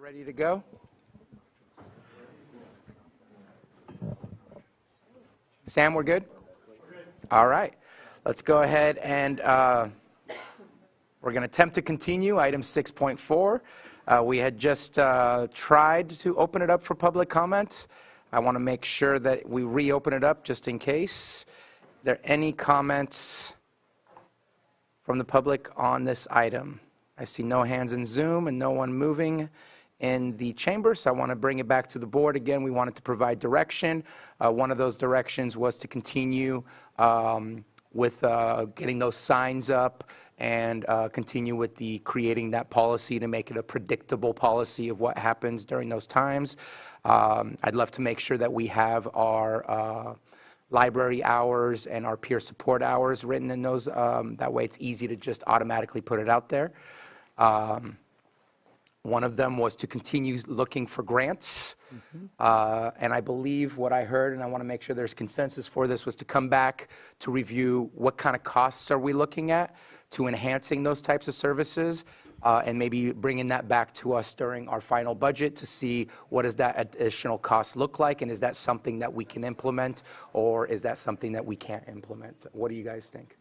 Ready to go? Sam, we're good? All right. Let's go ahead and we're going to attempt to continue item 6.4. We had just tried to open it up for public comment. I want to make sure that we reopen it up just in case. Is there any comments from the public on this item? I see no hands in Zoom and no one moving in the chamber, so I want to bring it back to the board. Again, we wanted to provide direction. One of those directions was to continue with getting those signs up and continue with the creating that policy to make it a predictable policy of what happens during those times. I'd love to make sure that we have our library hours and our peer support hours written in those. That way it's easy to just automatically put it out there. One of them was to continue looking for grants. And I believe what I heard, and I want to make sure there's consensus for this, was to come back to review what kind of costs are we looking at to enhancing those types of services, and maybe bringing that back to us during our final budget to see what does that additional cost look like, and is that something that we can implement, or is that something that we can't implement? What do you guys think?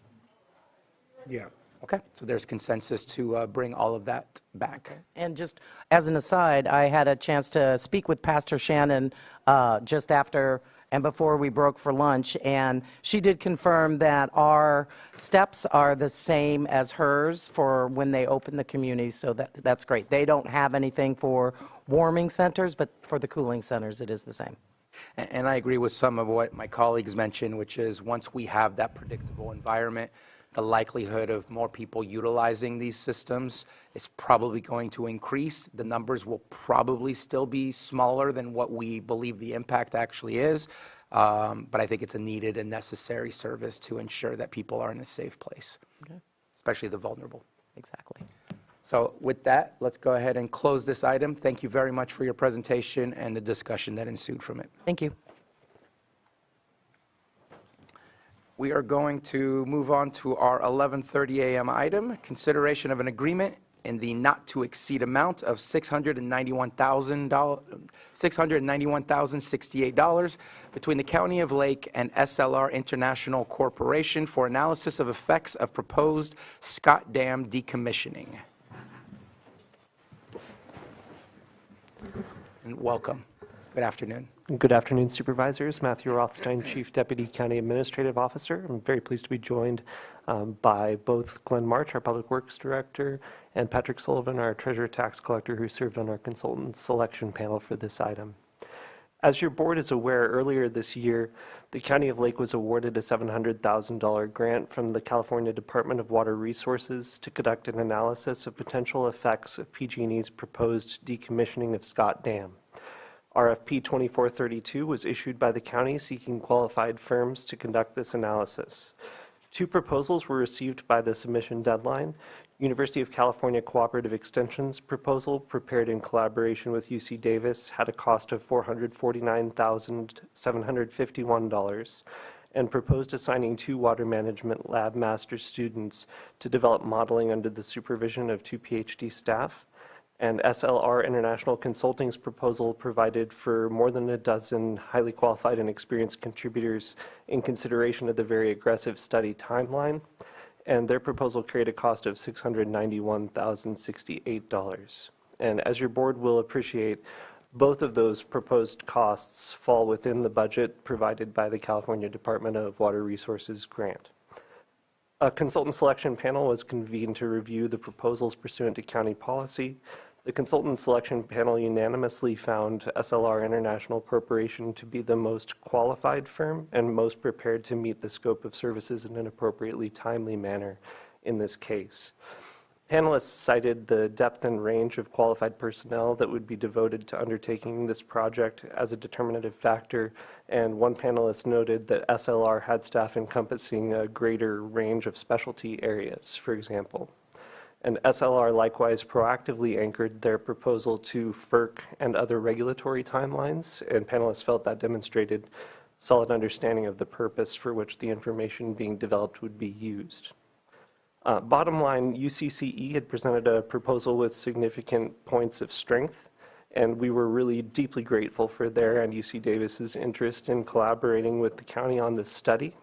Yeah. Okay, so there's consensus to bring all of that back. And just as an aside, I had a chance to speak with Pastor Shannon just after and before we broke for lunch, and she did confirm that our steps are the same as hers for when they open the community, so that's great. They don't have anything for warming centers, but for the cooling centers, it is the same. And I agree with some of what my colleagues mentioned, which is once we have that predictable environment, the likelihood of more people utilizing these systems is probably going to increase. The numbers will probably still be smaller than what we believe the impact actually is, but I think it's a needed and necessary service to ensure that people are in a safe place, especially the vulnerable. Exactly. So with that, let's go ahead and close this item. Thank you very much for your presentation and the discussion that ensued from it. Thank you. We are going to move on to our 11:30 a.m. item, consideration of an agreement in the not-to-exceed amount of $691,068 between the County of Lake and SLR International Corporation for analysis of effects of proposed Scott Dam decommissioning. And welcome. Good afternoon. Good afternoon, Supervisors. Matthew Rothstein, Chief Deputy County Administrative Officer. I'm very pleased to be joined by both Glenn March, our Public Works Director, and Patrick Sullivan, our Treasurer Tax Collector, who served on our consultant selection panel for this item. As your board is aware, earlier this year, the County of Lake was awarded a $700,000 grant from the California Department of Water Resources to conduct an analysis of potential effects of PG&E's proposed decommissioning of Scott Dam. RFP 2432 was issued by the county seeking qualified firms to conduct this analysis. Two proposals were received by the submission deadline. University of California Cooperative Extension's proposal, prepared in collaboration with UC Davis, had a cost of $449,751 and proposed assigning 2 water management lab master's students to develop modeling under the supervision of 2 PhD staff. And SLR International Consulting's proposal provided for more than a dozen highly qualified and experienced contributors in consideration of the very aggressive study timeline. And their proposal carried a cost of $691,068. And as your board will appreciate, both of those proposed costs fall within the budget provided by the California Department of Water Resources grant. A consultant selection panel was convened to review the proposals pursuant to county policy. The consultant selection panel unanimously found SLR International Corporation to be the most qualified firm and most prepared to meet the scope of services in an appropriately timely manner in this case. Panelists cited the depth and range of qualified personnel that would be devoted to undertaking this project as a determinative factor, and one panelist noted that SLR had staff encompassing a greater range of specialty areas, for example. And SLR likewise proactively anchored their proposal to FERC and other regulatory timelines, and panelists felt that demonstrated solid understanding of the purpose for which the information being developed would be used. Bottom line, UCCE had presented a proposal with significant points of strength and we were really deeply grateful for their and UC Davis's interest in collaborating with the county on this study.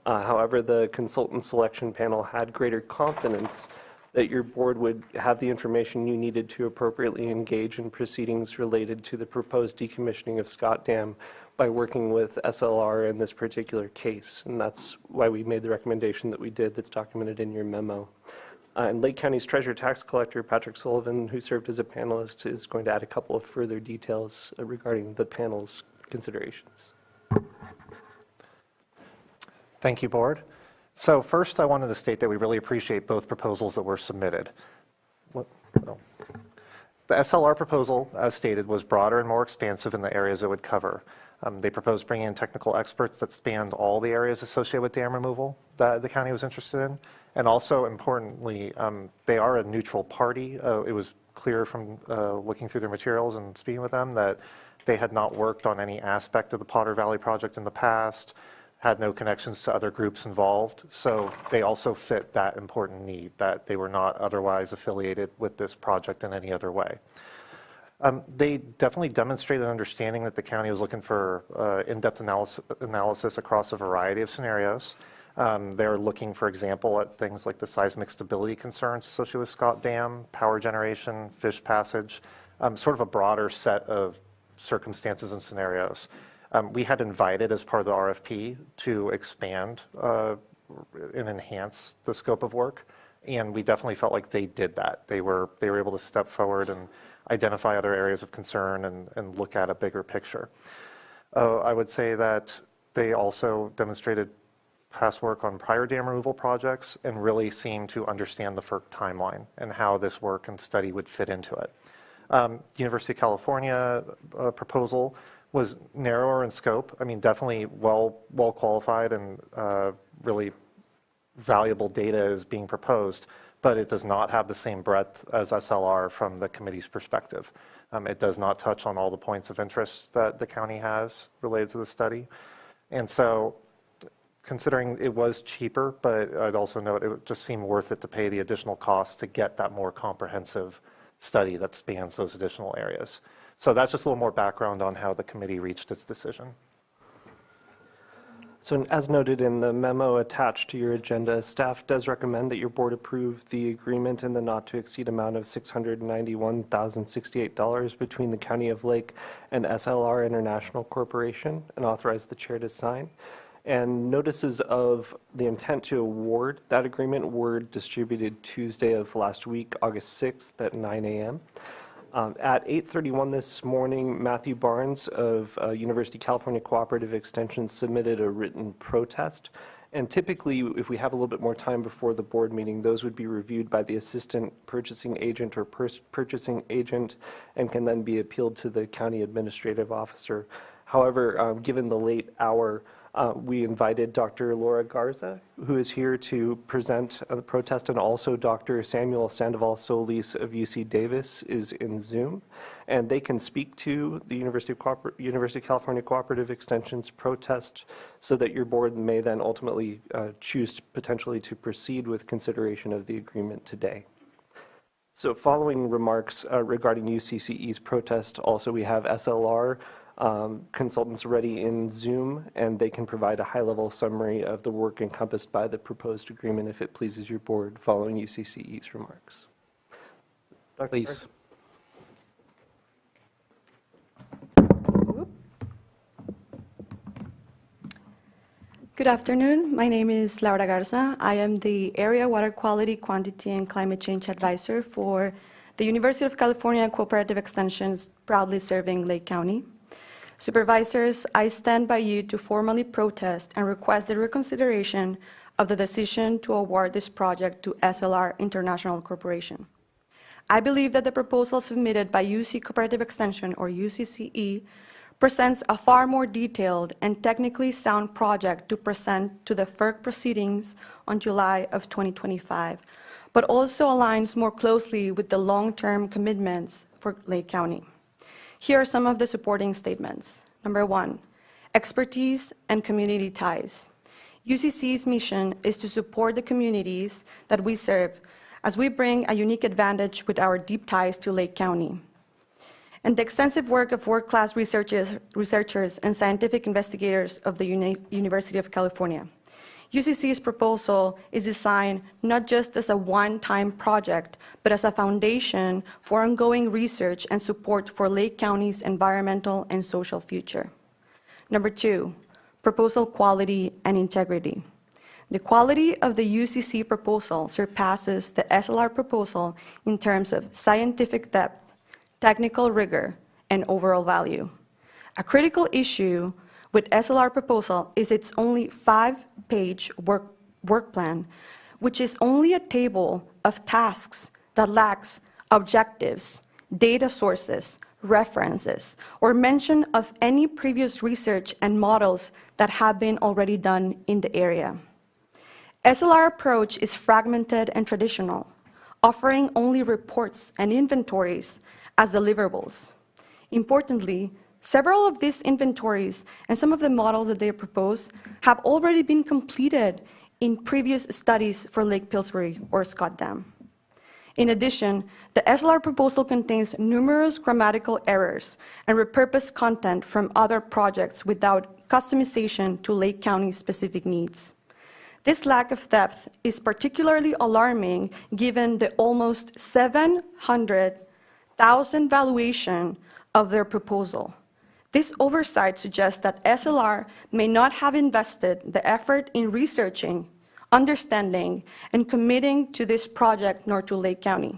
However, the consultant selection panel had greater confidence that your board would have the information you needed to appropriately engage in proceedings related to the proposed decommissioning of Scott Dam by working with SLR in this particular case. And that's why we made the recommendation that we did that's documented in your memo. And Lake County's Treasurer Tax Collector, Patrick Sullivan, who served as a panelist, is going to add a couple of further details regarding the panel's considerations. Thank you, Board. So first, I wanted to state that we really appreciate both proposals that were submitted. The SLR proposal, as stated, was broader and more expansive in the areas it would cover. They proposed bringing in technical experts that spanned all the areas associated with dam removal that the county was interested in. And also, importantly, they are a neutral party. It was clear from looking through their materials and speaking with them that they had not worked on any aspect of the Potter Valley project in the past, had no connections to other groups involved. So they also fit that important need, that they were not otherwise affiliated with this project in any other way. They definitely demonstrated an understanding that the county was looking for in-depth analysis across a variety of scenarios. They're looking, for example, at things like the seismic stability concerns associated with Scott Dam, power generation, fish passage, sort of a broader set of circumstances and scenarios. We had invited, as part of the RFP, to expand and enhance the scope of work, and we definitely felt like they did that. They were able to step forward and identify other areas of concern and look at a bigger picture. I would say that they also demonstrated past work on prior dam removal projects and really seemed to understand the FERC timeline and how this work and study would fit into it. University of California proposal was narrower in scope. I mean, definitely well qualified and really valuable data is being proposed, but it does not have the same breadth as SLR from the committee's perspective. It does not touch on all the points of interest that the county has related to the study. And so, considering it was cheaper, but I'd also note it just seemed worth it to pay the additional cost to get that more comprehensive study that spans those additional areas. So that's just a little more background on how the committee reached its decision. So as noted in the memo attached to your agenda, staff does recommend that your board approve the agreement in the not to exceed amount of $691,068 between the County of Lake and SLR International Corporation and authorize the chair to sign. And notices of the intent to award that agreement were distributed Tuesday of last week, August 6th at 9 a.m. At 8:31 this morning, Matthew Barnes of University of California Cooperative Extension submitted a written protest. And typically, if we have a little bit more time before the board meeting, those would be reviewed by the assistant purchasing agent or purchasing agent and can then be appealed to the county administrative officer. However, given the late hour, we invited Dr. Laura Garza, who is here to present the protest, and also Dr. Samuel Sandoval Solis of UC Davis is in Zoom, and they can speak to the University of California Cooperative Extension's protest so that your board may then ultimately choose potentially to proceed with consideration of the agreement today. So following remarks regarding UCCE's protest, also we have SLR consultants ready in Zoom, and they can provide a high-level summary of the work encompassed by the proposed agreement if it pleases your board following UCCE's remarks. Dr. Please. Good afternoon. My name is Laura Garza. I am the Area Water Quality, Quantity, and Climate Change Advisor for the University of California Cooperative Extensions, proudly serving Lake County. Supervisors, I stand by you to formally protest and request the reconsideration of the decision to award this project to SLR International Corporation. I believe that the proposal submitted by UC Cooperative Extension, or UCCE, presents a far more detailed and technically sound project to present to the FERC proceedings on July of 2025, but also aligns more closely with the long-term commitments for Lake County. Here are some of the supporting statements. Number one, expertise and community ties. UCC's mission is to support the communities that we serve as we bring a unique advantage with our deep ties to Lake County. and the extensive work of world-class researchers and scientific investigators of the University of California. UCC's proposal is designed not just as a one-time project, but as a foundation for ongoing research and support for Lake County's environmental and social future. Number 2, proposal quality and integrity. The quality of the UCC proposal surpasses the SLR proposal in terms of scientific depth, technical rigor, and overall value. A critical issue with SLR proposal is its only 5-page work plan, which is only a table of tasks that lacks objectives, data sources, references, or mention of any previous research and models that have been already done in the area. SLR approach is fragmented and traditional, offering only reports and inventories as deliverables. Importantly, several of these inventories and some of the models that they propose have already been completed in previous studies for Lake Pillsbury or Scott Dam. In addition, the SLR proposal contains numerous grammatical errors and repurposed content from other projects without customization to Lake County specific needs. This lack of depth is particularly alarming given the almost 700,000 valuation of their proposal. This oversight suggests that SLR may not have invested the effort in researching, understanding, and committing to this project nor to Lake County.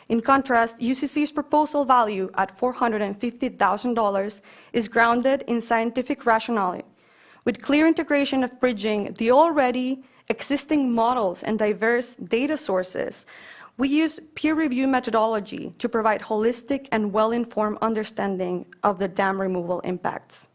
In contrast, UCC's proposal value at $450,000 is grounded in scientific rationale, with clear integration of bridging the already existing models and diverse data sources. We use peer review methodology to provide holistic and well-informed understanding of the dam removal impacts.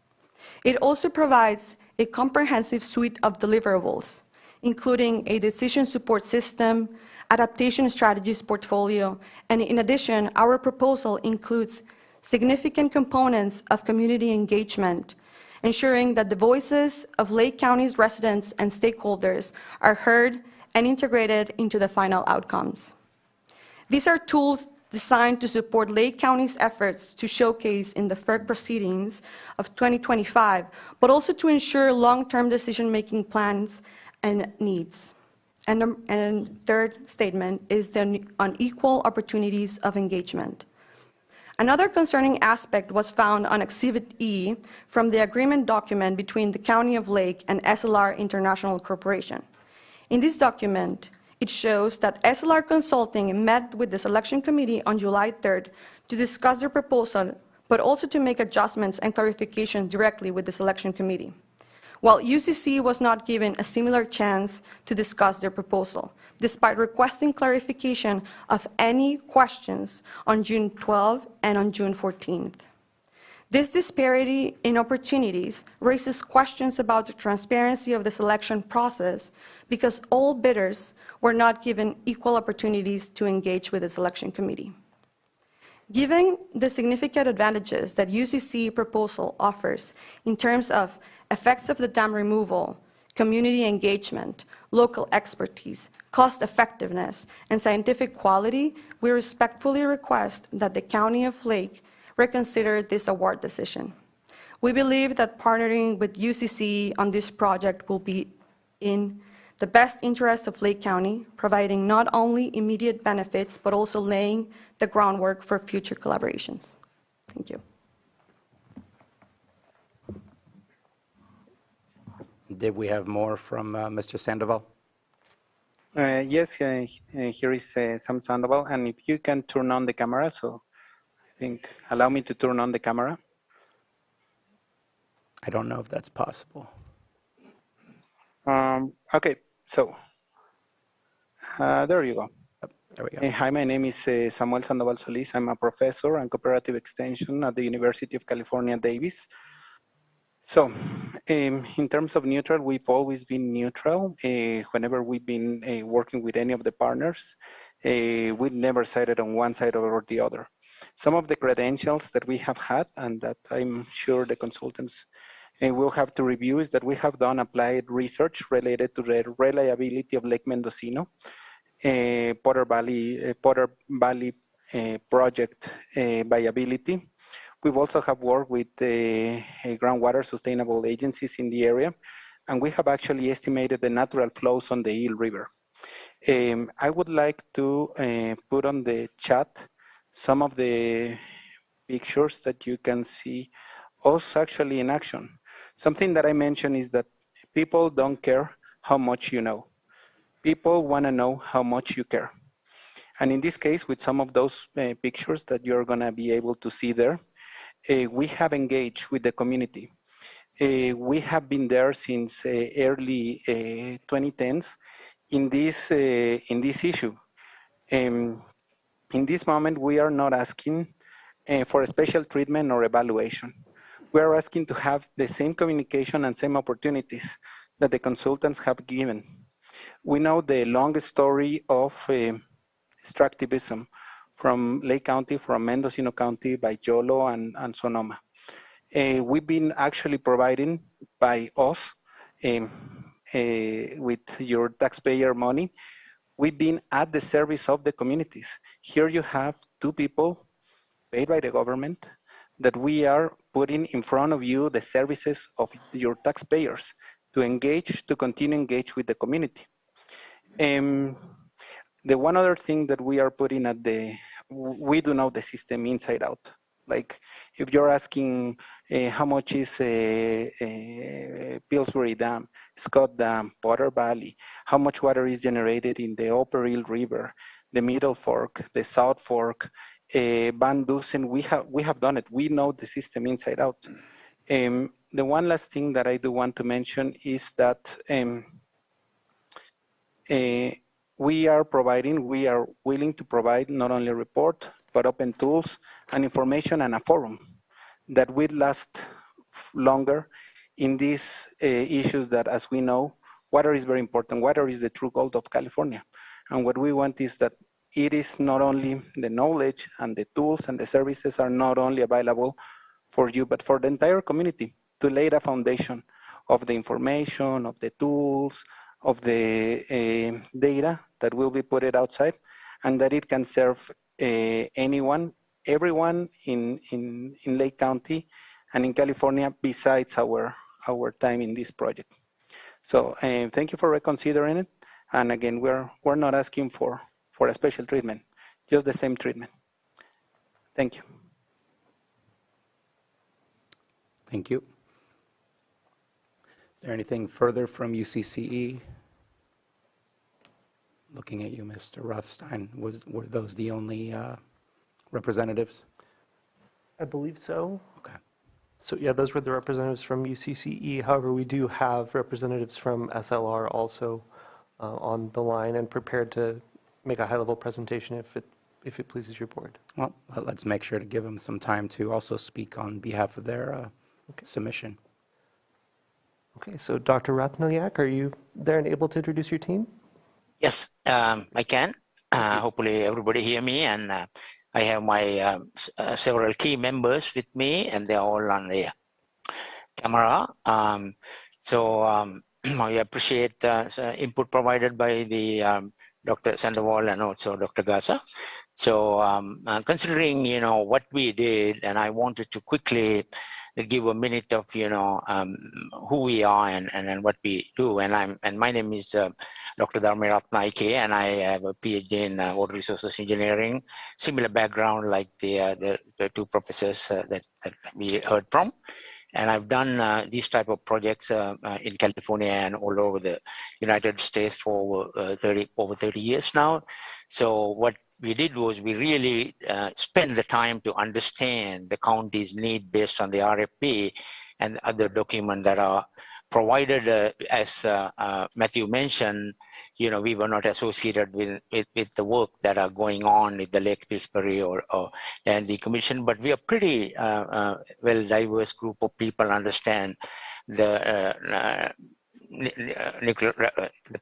It also provides a comprehensive suite of deliverables, including a decision support system, adaptation strategies portfolio, and in addition, our proposal includes significant components of community engagement, ensuring that the voices of Lake County's residents and stakeholders are heard and integrated into the final outcomes. These are tools designed to support Lake County's efforts to showcase in the FERC proceedings of 2025, but also to ensure long-term decision-making plans and needs. And third statement is the unequal opportunities of engagement. Another concerning aspect was found on Exhibit E from the agreement document between the County of Lake and SLR International Corporation. In this document, it shows that SLR Consulting met with the selection committee on July 3rd to discuss their proposal, but also to make adjustments and clarification directly with the selection committee, while UCC was not given a similar chance to discuss their proposal, despite requesting clarification of any questions on June 12 and on June 14th. This disparity in opportunities raises questions about the transparency of the selection process because all bidders were not given equal opportunities to engage with the selection committee. Given the significant advantages that UCC proposal offers in terms of effects of the dam removal, community engagement, local expertise, cost effectiveness, and scientific quality, we respectfully request that the County of Lake reconsider this award decision. We believe that partnering with UCC on this project will be in the best interest of Lake County, providing not only immediate benefits, but also laying the groundwork for future collaborations. Thank you. Did we have more from Mr. Sandoval? Yes, here is Sam Sandoval, and if you can turn on the camera, so I think, allow me to turn on the camera. I don't know if that's possible. Okay, so there you go. There we go. Hi, my name is Samuel Sandoval Solis. I'm a professor and cooperative extension at the University of California, Davis. So, in terms of neutral, we've always been neutral. Whenever we've been working with any of the partners, we've never sided on one side or the other. Some of the credentials that we have had, and that I'm sure the consultants will have to review, is that we have done applied research related to the reliability of Lake Mendocino, Potter Valley project viability. We've also have worked with groundwater sustainable agencies in the area, and we have actually estimated the natural flows on the Eel River. I would like to put on the chat some of the pictures that you can see us actually in action. Something that I mentioned is that people don't care how much you know. People want to know how much you care. And in this case, with some of those pictures that you're going to be able to see there, we have engaged with the community. We have been there since early 2010s in this issue. In this moment, we are not asking for a special treatment or evaluation. We are asking to have the same communication and same opportunities that the consultants have given. We know the long story of extractivism from Lake County, from Mendocino County, by Yolo and Sonoma. We've been actually providing by us with your taxpayer money, we've been at the service of the communities. Here you have two people paid by the government that we are putting in front of you the services of your taxpayers to engage, to continue engage with the community. The one other thing that we are putting at we do know the system inside out. Like if you're asking how much is Pillsbury Dam, Scott Dam, Potter Valley, how much water is generated in the Upper Eel River, the Middle Fork, the South Fork, Van Dusen, we have done it. We know the system inside out. The one last thing that I do want to mention is that we are willing to provide not only a report, but open tools and information and a forum that will last longer in these issues that, as we know, water is very important. Water is the true gold of California. And what we want is that it is not only the knowledge and the tools and the services are not only available for you, but for the entire community to lay the foundation of the information, of the tools, of the data that will be put it outside, and that it can serve anyone, everyone in Lake County and in California besides our time in this project. So thank you for reconsidering it. And again, we're not asking for a special treatment, just the same treatment. Thank you. Thank you. Is there anything further from UCCE? Looking at you, Mr. Rothstein, were those the only representatives? I believe so. Okay. So yeah, those were the representatives from UCCE. However, we do have representatives from SLR also on the line and prepared to make a high-level presentation if it pleases your board. Well, let's make sure to give them some time to also speak on behalf of their submission. Okay, so Dr. Rathnaliak, are you there and able to introduce your team? Yes, I can. Hopefully everybody hear me, and I have my several key members with me, and they're all on the camera. I appreciate input provided by the Dr. Sandoval and also Dr. Garza. So considering, what we did, and I wanted to quickly give a minute of, who we are and what we do. And my name is Dr. Dharmi Ratnaike, and I have a PhD in water resources engineering, similar background like the two professors that we heard from. And I've done these type of projects in California and all over the United States for over 30 years now. So what we did was we really spent the time to understand the county's need based on the RFP and other documents that are provided. As Matthew mentioned, we were not associated with the work that are going on with the Lake Pillsbury and the commission, but we are pretty well diverse group of people understand the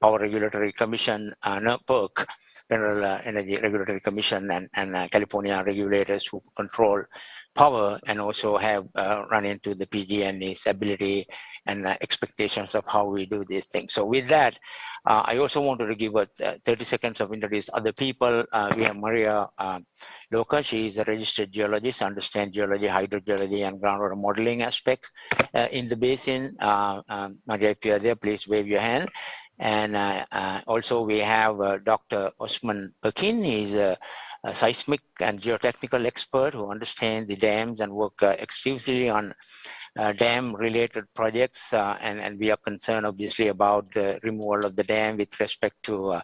Power Regulatory Commission, NERC, Federal Energy Regulatory Commission, and California regulators who control power, and also have run into the PG&E's ability and expectations of how we do these things. So with that, I also wanted to give 30 seconds of introduce other people. We have Maria Loca. She is a registered geologist, understands geology, hydrogeology, and groundwater modeling aspects in the basin. Maria, if you are there, please wave your hand. And also we have Dr. Osman Perkin. He's a seismic and geotechnical expert who understands the dams and work exclusively on dam-related projects, and we are concerned obviously about the removal of the dam with respect to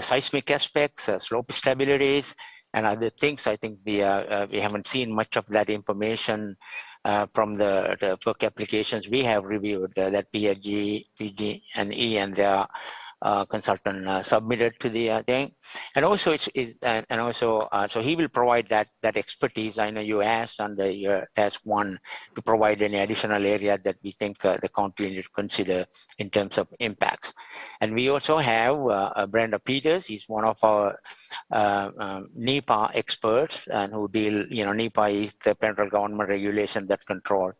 seismic aspects, slope stabilities, and other things. I think we haven't seen much of that information from the work applications we have reviewed that PG and E and their consultant submitted to the thing, and also so he will provide that expertise. I know you asked under your task 1 to provide any additional area that we think the county need to consider in terms of impacts. And we also have Brenda Peters. He's one of our NEPA experts, and who deal, NEPA is the federal government regulation that control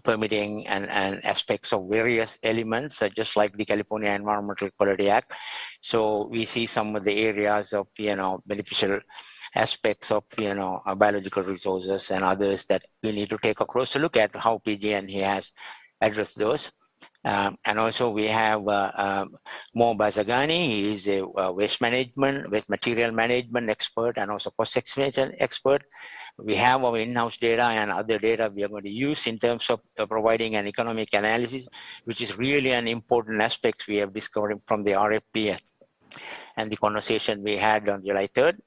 permitting and aspects of various elements, just like the California Environmental Quality Act. So we see some of the areas of, beneficial aspects of, biological resources and others that we need to take a closer look at how PG&E has addressed those. And also we have Mo Bazagani. He is a waste material management expert and also cost estimation expert. We have our in-house data and other data we are going to use in terms of providing an economic analysis, which is really an important aspect we have discovered from the RFP and the conversation we had on July 3rd.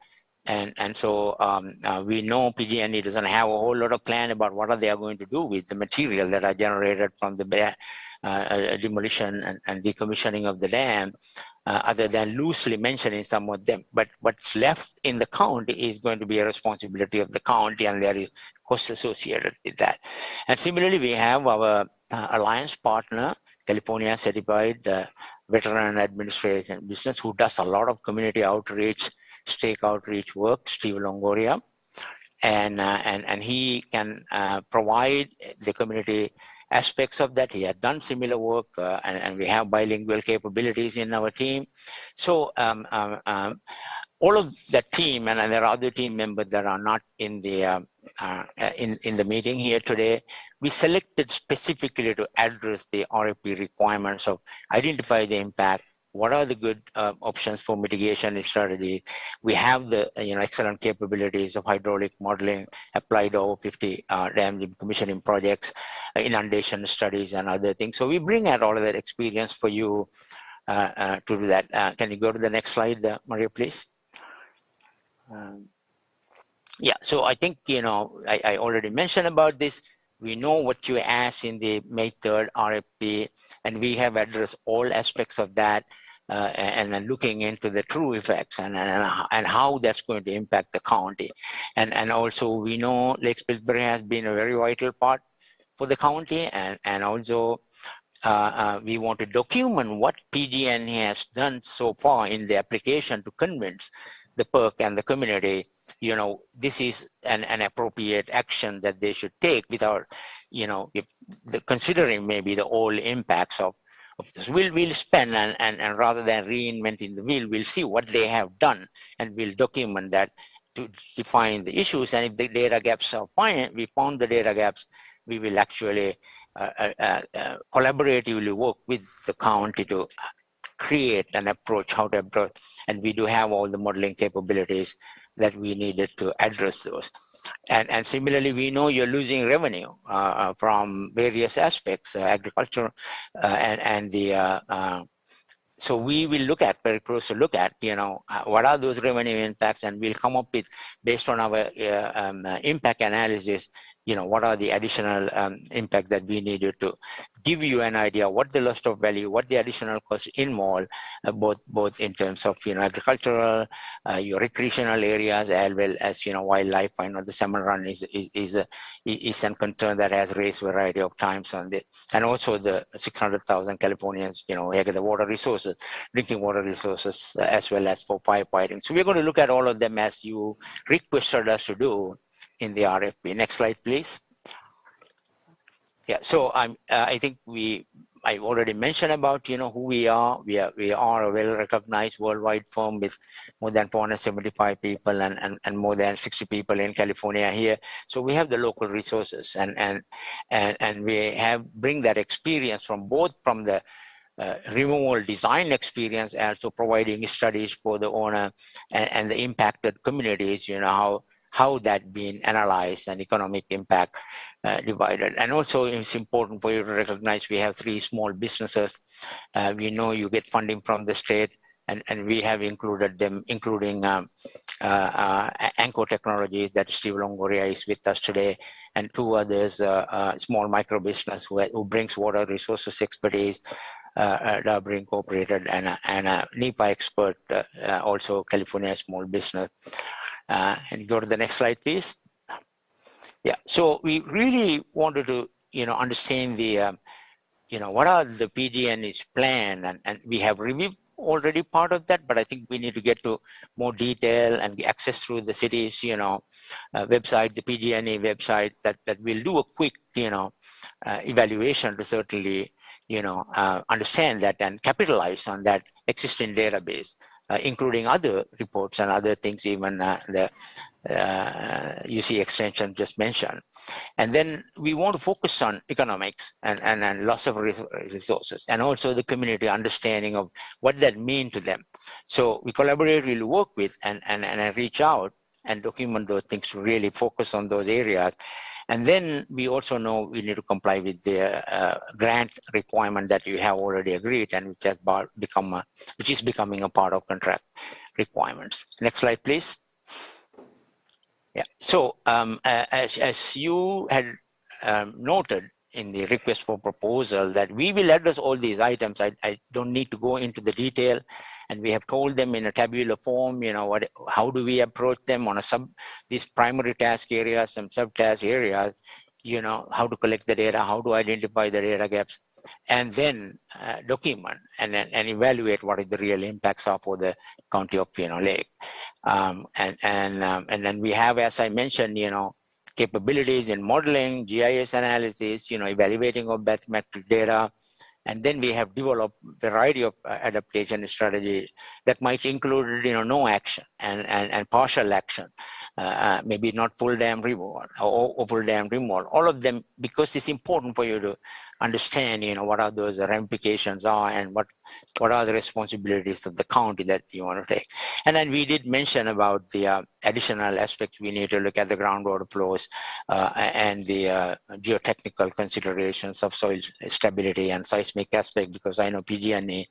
And so we know PG&E doesn't have a whole lot of plan about what they are going to do with the material that are generated from the demolition and decommissioning of the dam, other than loosely mentioning some of them. But what's left in the county is going to be a responsibility of the county, and there is costs associated with that. And similarly, we have our alliance partner, California Certified Veteran Administration Business, who does a lot of community outreach, stake outreach work, Steve Longoria. And he can provide the community aspects of that. He had done similar work, and we have bilingual capabilities in our team. So all of that team, and there are other team members that are not in the in the meeting here today, we selected specifically to address the RFP requirements of identify the impact. What are the good options for mitigation strategy? We have the excellent capabilities of hydraulic modeling applied to over 50 dam decommissioning projects, inundation studies, and other things. So we bring out all of that experience for you to do that. Can you go to the next slide, Maria, please? Yeah, so I think, I already mentioned about this. We know what you asked in the May 3rd RFP, and we have addressed all aspects of that and looking into the true effects and how that's going to impact the county. And also we know Lake Pillsbury has been a very vital part for the county, and also we want to document what PG&E has done so far in the application to convince the PERC and the community, this is an appropriate action that they should take without, considering maybe the all impacts of this. We'll spend and rather than reinventing the wheel, we'll see what they have done, and we'll document that to define the issues. And if the data gaps are fine, we found the data gaps, we will actually collaboratively work with the county to create an approach, how to approach, and we do have all the modeling capabilities that we needed to address those. And similarly, we know you're losing revenue from various aspects, agriculture and the, so we will look at, very closely look at, what are those revenue impacts, and we'll come up with, based on our impact analysis, what are the additional impact that we needed to give you an idea what the loss of value, what the additional costs involved, both in terms of agricultural, your recreational areas, as well as wildlife. I know the salmon run is a concern that has raised a variety of times on this, and also the 600,000 Californians, the water resources, drinking water resources, as well as for firefighting. So we're going to look at all of them as you requested us to do, in the RFP. Next slide, please. Yeah, so I think I already mentioned about, who we are. We are a well-recognized worldwide firm with more than 475 people and more than 60 people in California here. So we have the local resources and we bring that experience from the removal design experience, also providing studies for the owner and the impacted communities, how that being analyzed and economic impact divided. And also it's important for you to recognize we have 3 small businesses. We know you get funding from the state, and we have included them, including Anchor Technologies, that Steve Longoria is with us today, and 2 others, small micro business who brings water resources expertise, Dabra Incorporated, and a NEPA expert, also California small business. And go to the next slide, please. Yeah, so we really wanted to, understand the, what are the PG&E's plan, and we have reviewed already part of that, but I think we need to get to more detail and access through the city's, website, the PG&E website, that will do a quick, evaluation to certainly, understand that and capitalize on that existing database, including other reports and other things, even the UC extension just mentioned. And then we want to focus on economics and loss of resources, and also the community understanding of what that means to them. So we collaboratively work with and reach out and document those things to really focus on those areas. And then we also know we need to comply with the grant requirement that you have already agreed, and which is becoming a part of contract requirements. Next slide, please. Yeah. So as you had noted in the request for proposal, that we will address all these items. I don't need to go into the detail, and we have told them in a tabular form, how do we approach them on these primary task areas, some sub-task areas, how to collect the data, how to identify the data gaps, and then document and evaluate what the real impacts are for the county of Lake. And then we have, as I mentioned, capabilities in modeling, GIS analysis, evaluating of bathymetric data. And then we have developed a variety of adaptation strategies that might include, no action and partial action, maybe not full dam removal or full dam removal. All of them, because it's important for you to understand, what are those ramifications are and what are the responsibilities of the county that you want to take. And then we did mention about the additional aspects. We need to look at the groundwater flows and the geotechnical considerations of soil stability and seismic aspect, because I know PG&E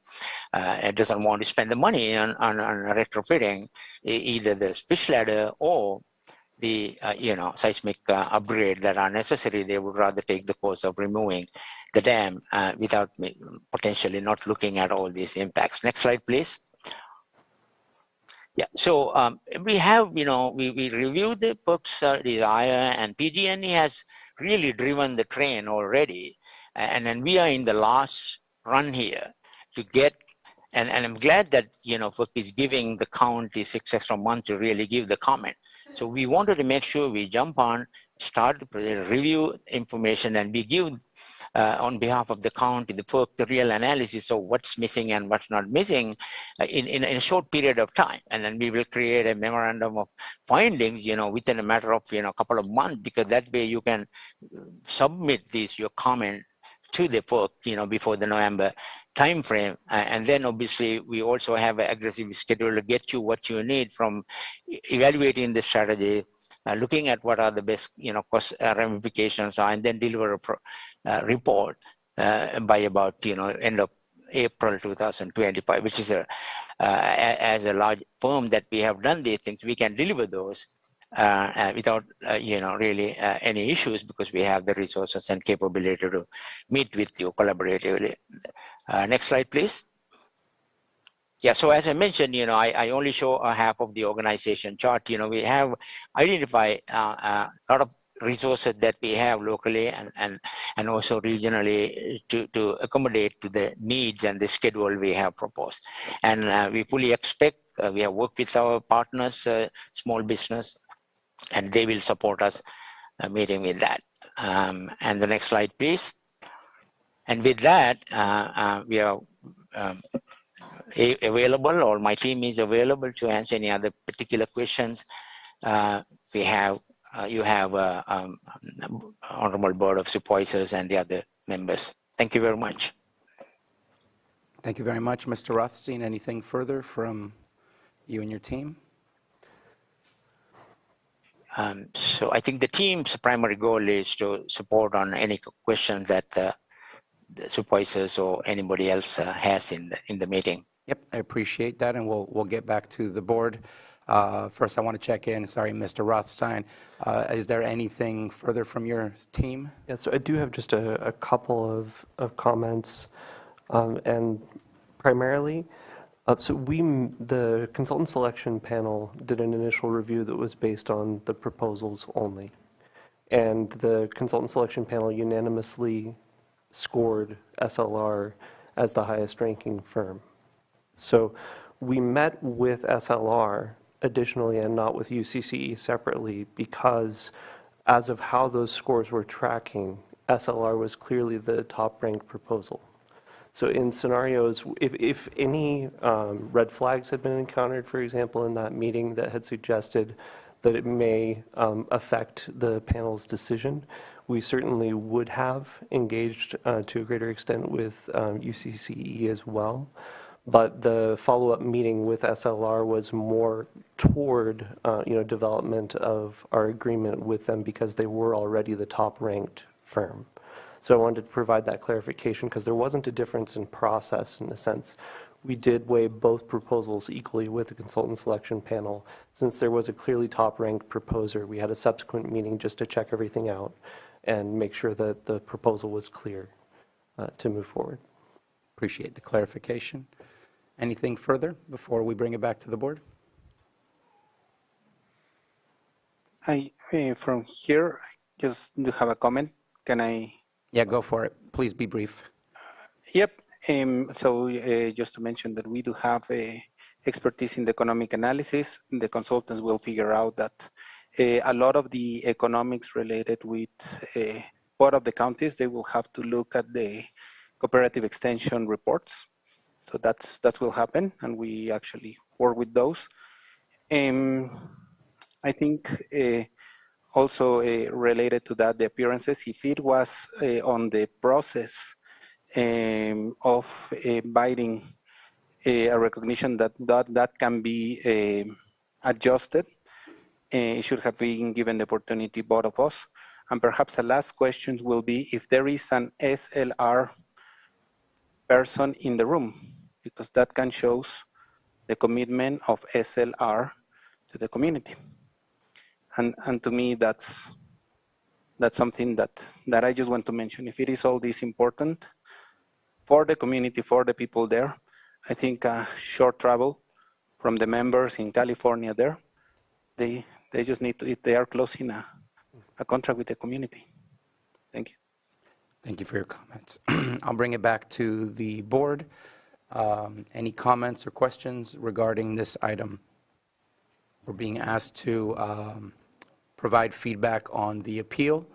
doesn't want to spend the money on retrofitting either the fish ladder or the seismic upgrade that are necessary. They would rather take the course of removing the dam without potentially not looking at all these impacts. Next slide, please. Yeah, so we have, we reviewed the PERC's desire, and PG&E has really driven the train already. And then we are in the last run here to get, and I'm glad that, PERC is giving the county 6 extra months to really give the comment. So we wanted to make sure we jump on, start to review information, and we give, on behalf of the county, the PERC, the real analysis of what's missing and what's not missing in a short period of time. And then we will create a memorandum of findings, within a matter of, a couple of months, because that way you can submit your comment to the PERC, before the November timeframe. And then obviously we also have an aggressive schedule to get you what you need from evaluating the strategy, looking at what are the best, cost ramifications are, and then deliver a report by about, end of April 2025, which is as a large firm that we have done these things, we can deliver those without, really any issues, because we have the resources and capability to meet with you collaboratively. Next slide, please. Yeah, so as I mentioned, I only show a half of the organization chart. We have identified a lot of resources that we have locally and also regionally to accommodate to the needs and the schedule we have proposed. And we fully expect, we have worked with our partners, small business, and they will support us meeting with that. And the next slide, please. And with that, we are available, or my team is available to answer any other particular questions. We have, you have Honorable Board of Supervisors and the other members. Thank you very much. Thank you very much, Mr. Rothstein. Anything further from you and your team? So I think the team's primary goal is to support on any questions that the supervisors or anybody else has in the meeting. Yep, I appreciate that, and we'll get back to the board. First, I want to check in. Sorry, Mr. Rothstein. Is there anything further from your team? Yeah, so I do have just a couple of comments, and primarily, so the consultant selection panel did an initial review that was based on the proposals only, and the consultant selection panel unanimously scored SLR as the highest ranking firm. So we met with SLR additionally and not with UCCE separately because as of how those scores were tracking, SLR was clearly the top-ranked proposal. So in scenarios, if any red flags had been encountered, for example, in that meeting that had suggested that it may affect the panel's decision, we certainly would have engaged to a greater extent with UCCE as well. But the follow-up meeting with SLR was more toward development of our agreement with them because they were already the top-ranked firm. So I wanted to provide that clarification because there wasn't a difference in process in a sense. We did weigh both proposals equally with the consultant selection panel. Since there was a clearly top-ranked proposer, we had a subsequent meeting just to check everything out and make sure that the proposal was clear to move forward. Appreciate the clarification. Anything further before we bring it back to the board? From here, I just do have a comment. Can I? Yeah, go for it. Please be brief. Yep. So just to mention that we do have expertise in the economic analysis. The consultants will figure out that a lot of the economics related with both of the counties, they will have to look at the cooperative extension reports. So that will happen, and we actually work with those. I think also related to that, the appearances, if it was on the process of biting a recognition that can be adjusted, it should have been given the opportunity, both of us. And perhaps the last question will be if there is an SLR person in the room, because that can show the commitment of SLR to the community. And to me, that's something that I just want to mention. If it is all this important for the community, for the people there, I think short travel from the members in California there, they just need to, if they are closing a contract with the community. Thank you. Thank you for your comments. I'll bring it back to the board. Any comments or questions regarding this item? We're being asked to provide feedback on the appeal,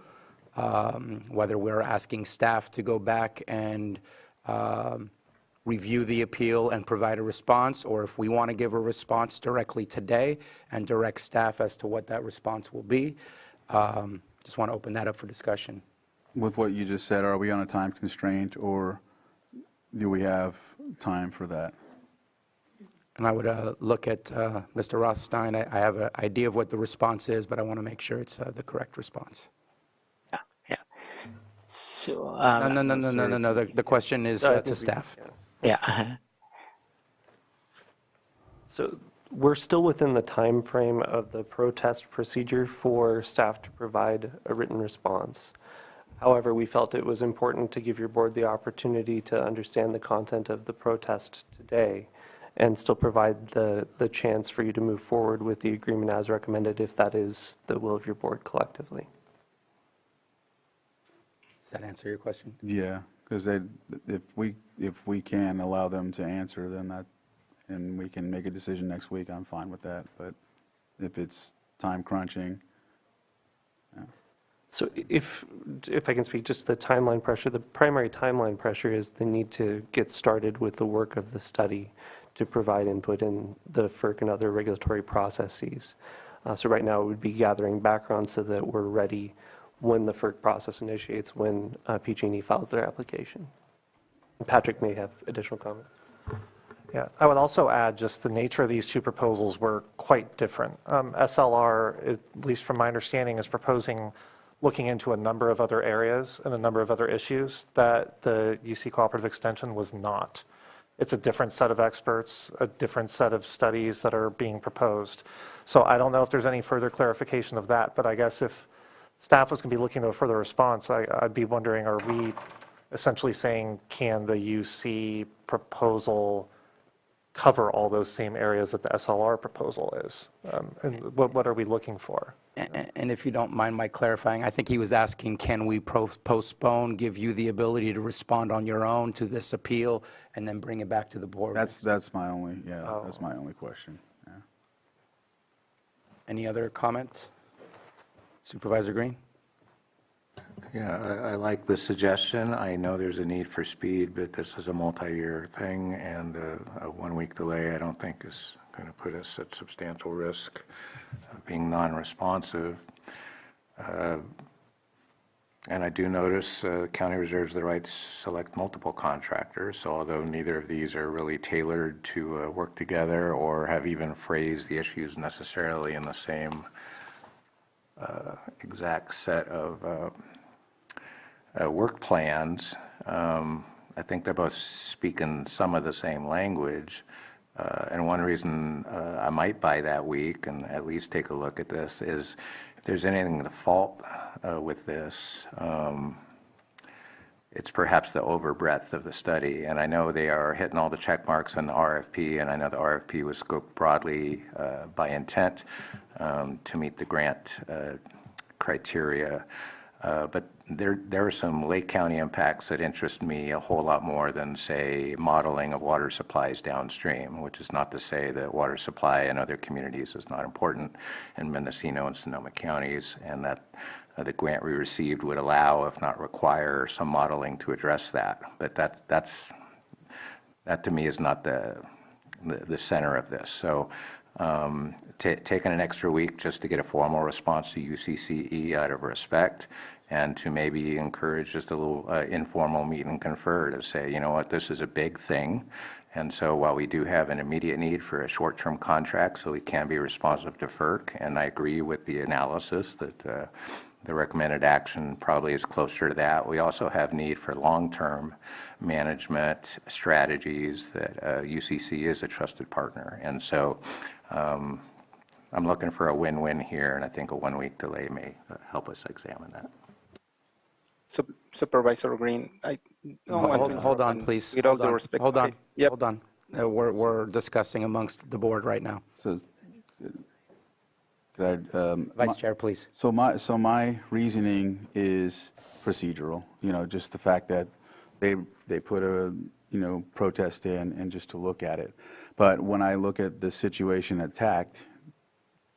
whether we're asking staff to go back and review the appeal and provide a response, or if we want to give a response directly today and direct staff as to what that response will be. Just want to open that up for discussion. With what you just said, are we on a time constraint, or do we have time for that? And I would look at Mr. Rothstein. I have an idea of what the response is, but I want to make sure it's the correct response. Yeah. So No. The question is to staff. yeah. So we're still within the time frame of the protest procedure for staff to provide a written response. However, we felt it was important to give your board the opportunity to understand the content of the protest today and still provide the chance for you to move forward with the agreement as recommended if that is the will of your board collectively. Does that answer your question? Yeah, because if we can allow them to answer, then and we can make a decision next week, I'm fine with that. But if it's time crunching, So if I can speak, just the timeline pressure, the primary timeline pressure is the need to get started with the work of the study to provide input in the FERC and other regulatory processes. So right now it would be gathering background so that we're ready when the FERC process initiates, when PG&E files their application. Patrick may have additional comments. Yeah, I would also add just the nature of these two proposals were quite different. SLR, at least from my understanding, is proposing looking into a number of other areas and a number of other issues that the UC Cooperative Extension was not. It's a different set of experts, a different set of studies that are being proposed. So I don't know if there's any further clarification of that, but I guess if staff was going to be looking to a further response, I'd be wondering, are we essentially saying, can the UC proposal cover all those same areas that the SLR proposal is? And what are we looking for? And if you don't mind my clarifying, I think he was asking, can we postpone, give you the ability to respond on your own to this appeal, and then bring it back to the board? That's my only, that's my only question. Yeah. Any other comments? Supervisor Green? Yeah, I like the suggestion. I know there's a need for speed, but this is a multi-year thing, and a one-week delay I don't think is going to put us at substantial risk of being non-responsive. And I do notice the county reserves the right to select multiple contractors, so although neither of these are really tailored to work together or have even phrased the issues necessarily in the same exact set of work plans, I think they're both speaking some of the same language. And one reason I might buy that week and at least take a look at this is if there's anything to fault with this, it's perhaps the overbreadth of the study. And I know they are hitting all the check marks on the RFP, and I know the RFP was scoped broadly by intent to meet the grant criteria. But there are some Lake County impacts that interest me a whole lot more than, say, modeling of water supplies downstream, which is not to say that water supply in other communities is not important in Mendocino and Sonoma counties, and that the grant we received would allow, if not require, some modeling to address that. But that to me is not the center of this. So taking an extra week just to get a formal response to UCCE out of respect, and to maybe encourage just a little informal meet and confer to say, you know what, this is a big thing. And so while we do have an immediate need for a short-term contract so we can be responsive to FERC, and I agree with the analysis that the recommended action probably is closer to that, we also have need for long-term management strategies that UCC is a trusted partner. And so I'm looking for a win-win here, and I think a one-week delay may help us examine that. Supervisor Green, I don't want to Hold on, please. With all due respect. Hold on. Okay. Yep. Hold on. We're discussing amongst the board right now. So, could I, Vice Chair, please. So my reasoning is procedural. You know, just the fact that they put a protest in and just to look at it. But when I look at the situation at TACT,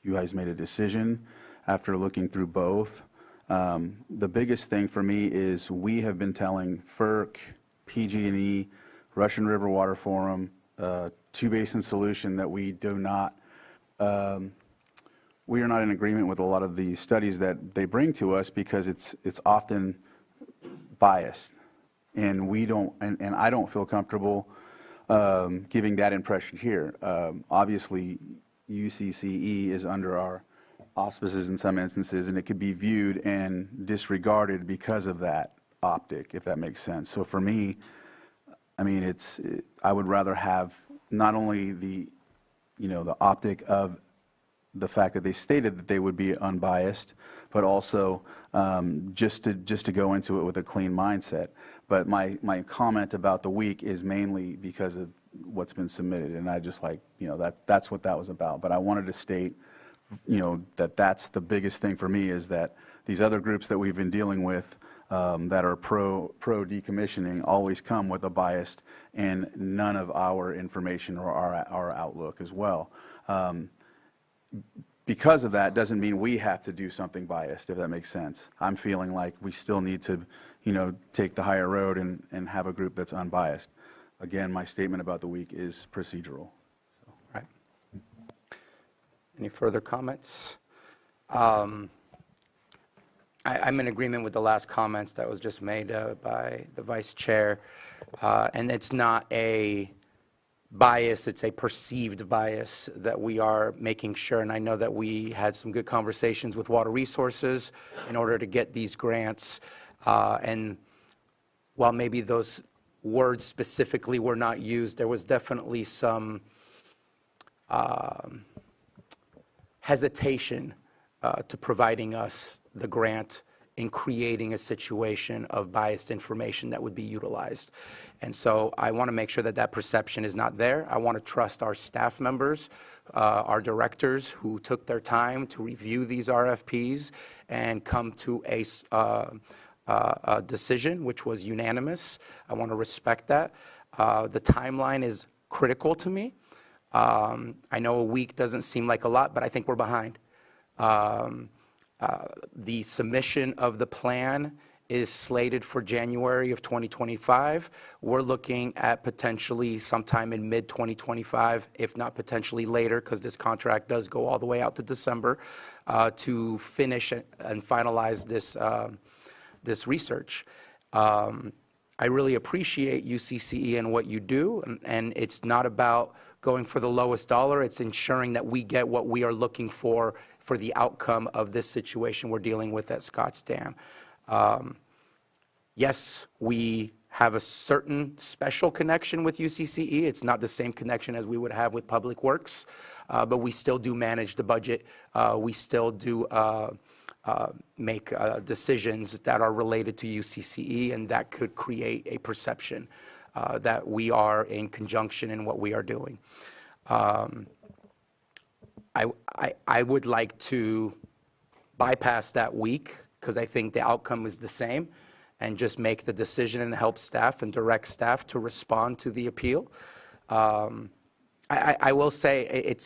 you guys made a decision after looking through both. The biggest thing for me is we have been telling FERC, PG&E, Russian River Water Forum, two-basin solution that we do not, we are not in agreement with a lot of the studies that they bring to us because it's often biased, and we don't, and I don't feel comfortable giving that impression here. Obviously, UCCE is under our auspices in some instances, and it could be viewed and disregarded because of that optic, if that makes sense. So for me, I mean, I would rather have not only the optic of the fact that they stated that they would be unbiased, but also just to go into it with a clean mindset. But my comment about the week is mainly because of what's been submitted, and I just that's what that was about. But I wanted to state that's the biggest thing for me, is that these other groups that we've been dealing with that are pro decommissioning always come with a bias and none of our information or our outlook as well. because of that doesn't mean we have to do something biased, if that makes sense. I'm feeling like we still need to, take the higher road and have a group that's unbiased. Again, my statement about the week is procedural. Right. Any further comments? I'm in agreement with the last comments that was just made by the vice chair. And it's not a bias, it's a perceived bias that we are making sure. And I know that we had some good conversations with Water Resources in order to get these grants. And while maybe those words specifically were not used, there was definitely some hesitation to providing us the grant in creating a situation of biased information that would be utilized. And so I want to make sure that that perception is not there. I want to trust our staff members, our directors who took their time to review these RFPs and come to a decision which was unanimous. I want to respect that. The timeline is critical to me. I know a week doesn't seem like a lot, but I think we're behind. The submission of the plan is slated for January of 2025. We're looking at potentially sometime in mid-2025, if not potentially later, because this contract does go all the way out to December, to finish and finalize this research. I really appreciate UCCE and what you do, and it's not about going for the lowest dollar. It's ensuring that we get what we are looking for the outcome of this situation we're dealing with at Scotts Dam. Yes, we have a certain special connection with UCCE. It's not the same connection as we would have with Public Works, but we still do manage the budget. We still do make decisions that are related to UCCE, and that could create a perception that we are in conjunction in what we are doing. I would like to bypass that week because I think the outcome is the same, and just make the decision and help staff and direct staff to respond to the appeal. I will say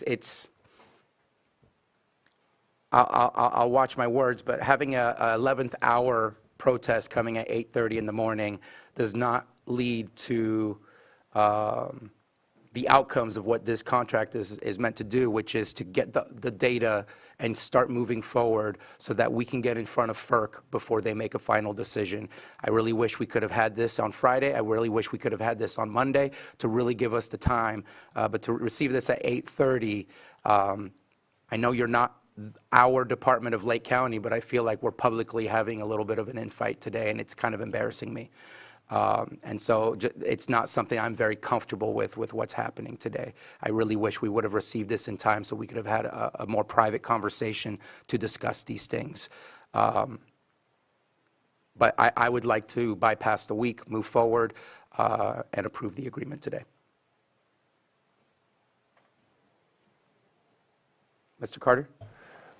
I'll watch my words, but having a 11th hour protest coming at 8:30 in the morning does not lead to the outcomes of what this contract is meant to do, which is to get the data and start moving forward so that we can get in front of FERC before they make a final decision. I really wish we could have had this on Friday. I really wish we could have had this on Monday to really give us the time. But to receive this at 8:30, I know you're not our Department of Lake County, but I feel like we're publicly having a little bit of an infight today, and it's kind of embarrassing me. And so it's not something I'm very comfortable with what's happening today. I really wish we would have received this in time so we could have had a more private conversation to discuss these things. But I would like to bypass the week, move forward, and approve the agreement today. Mr. Carter?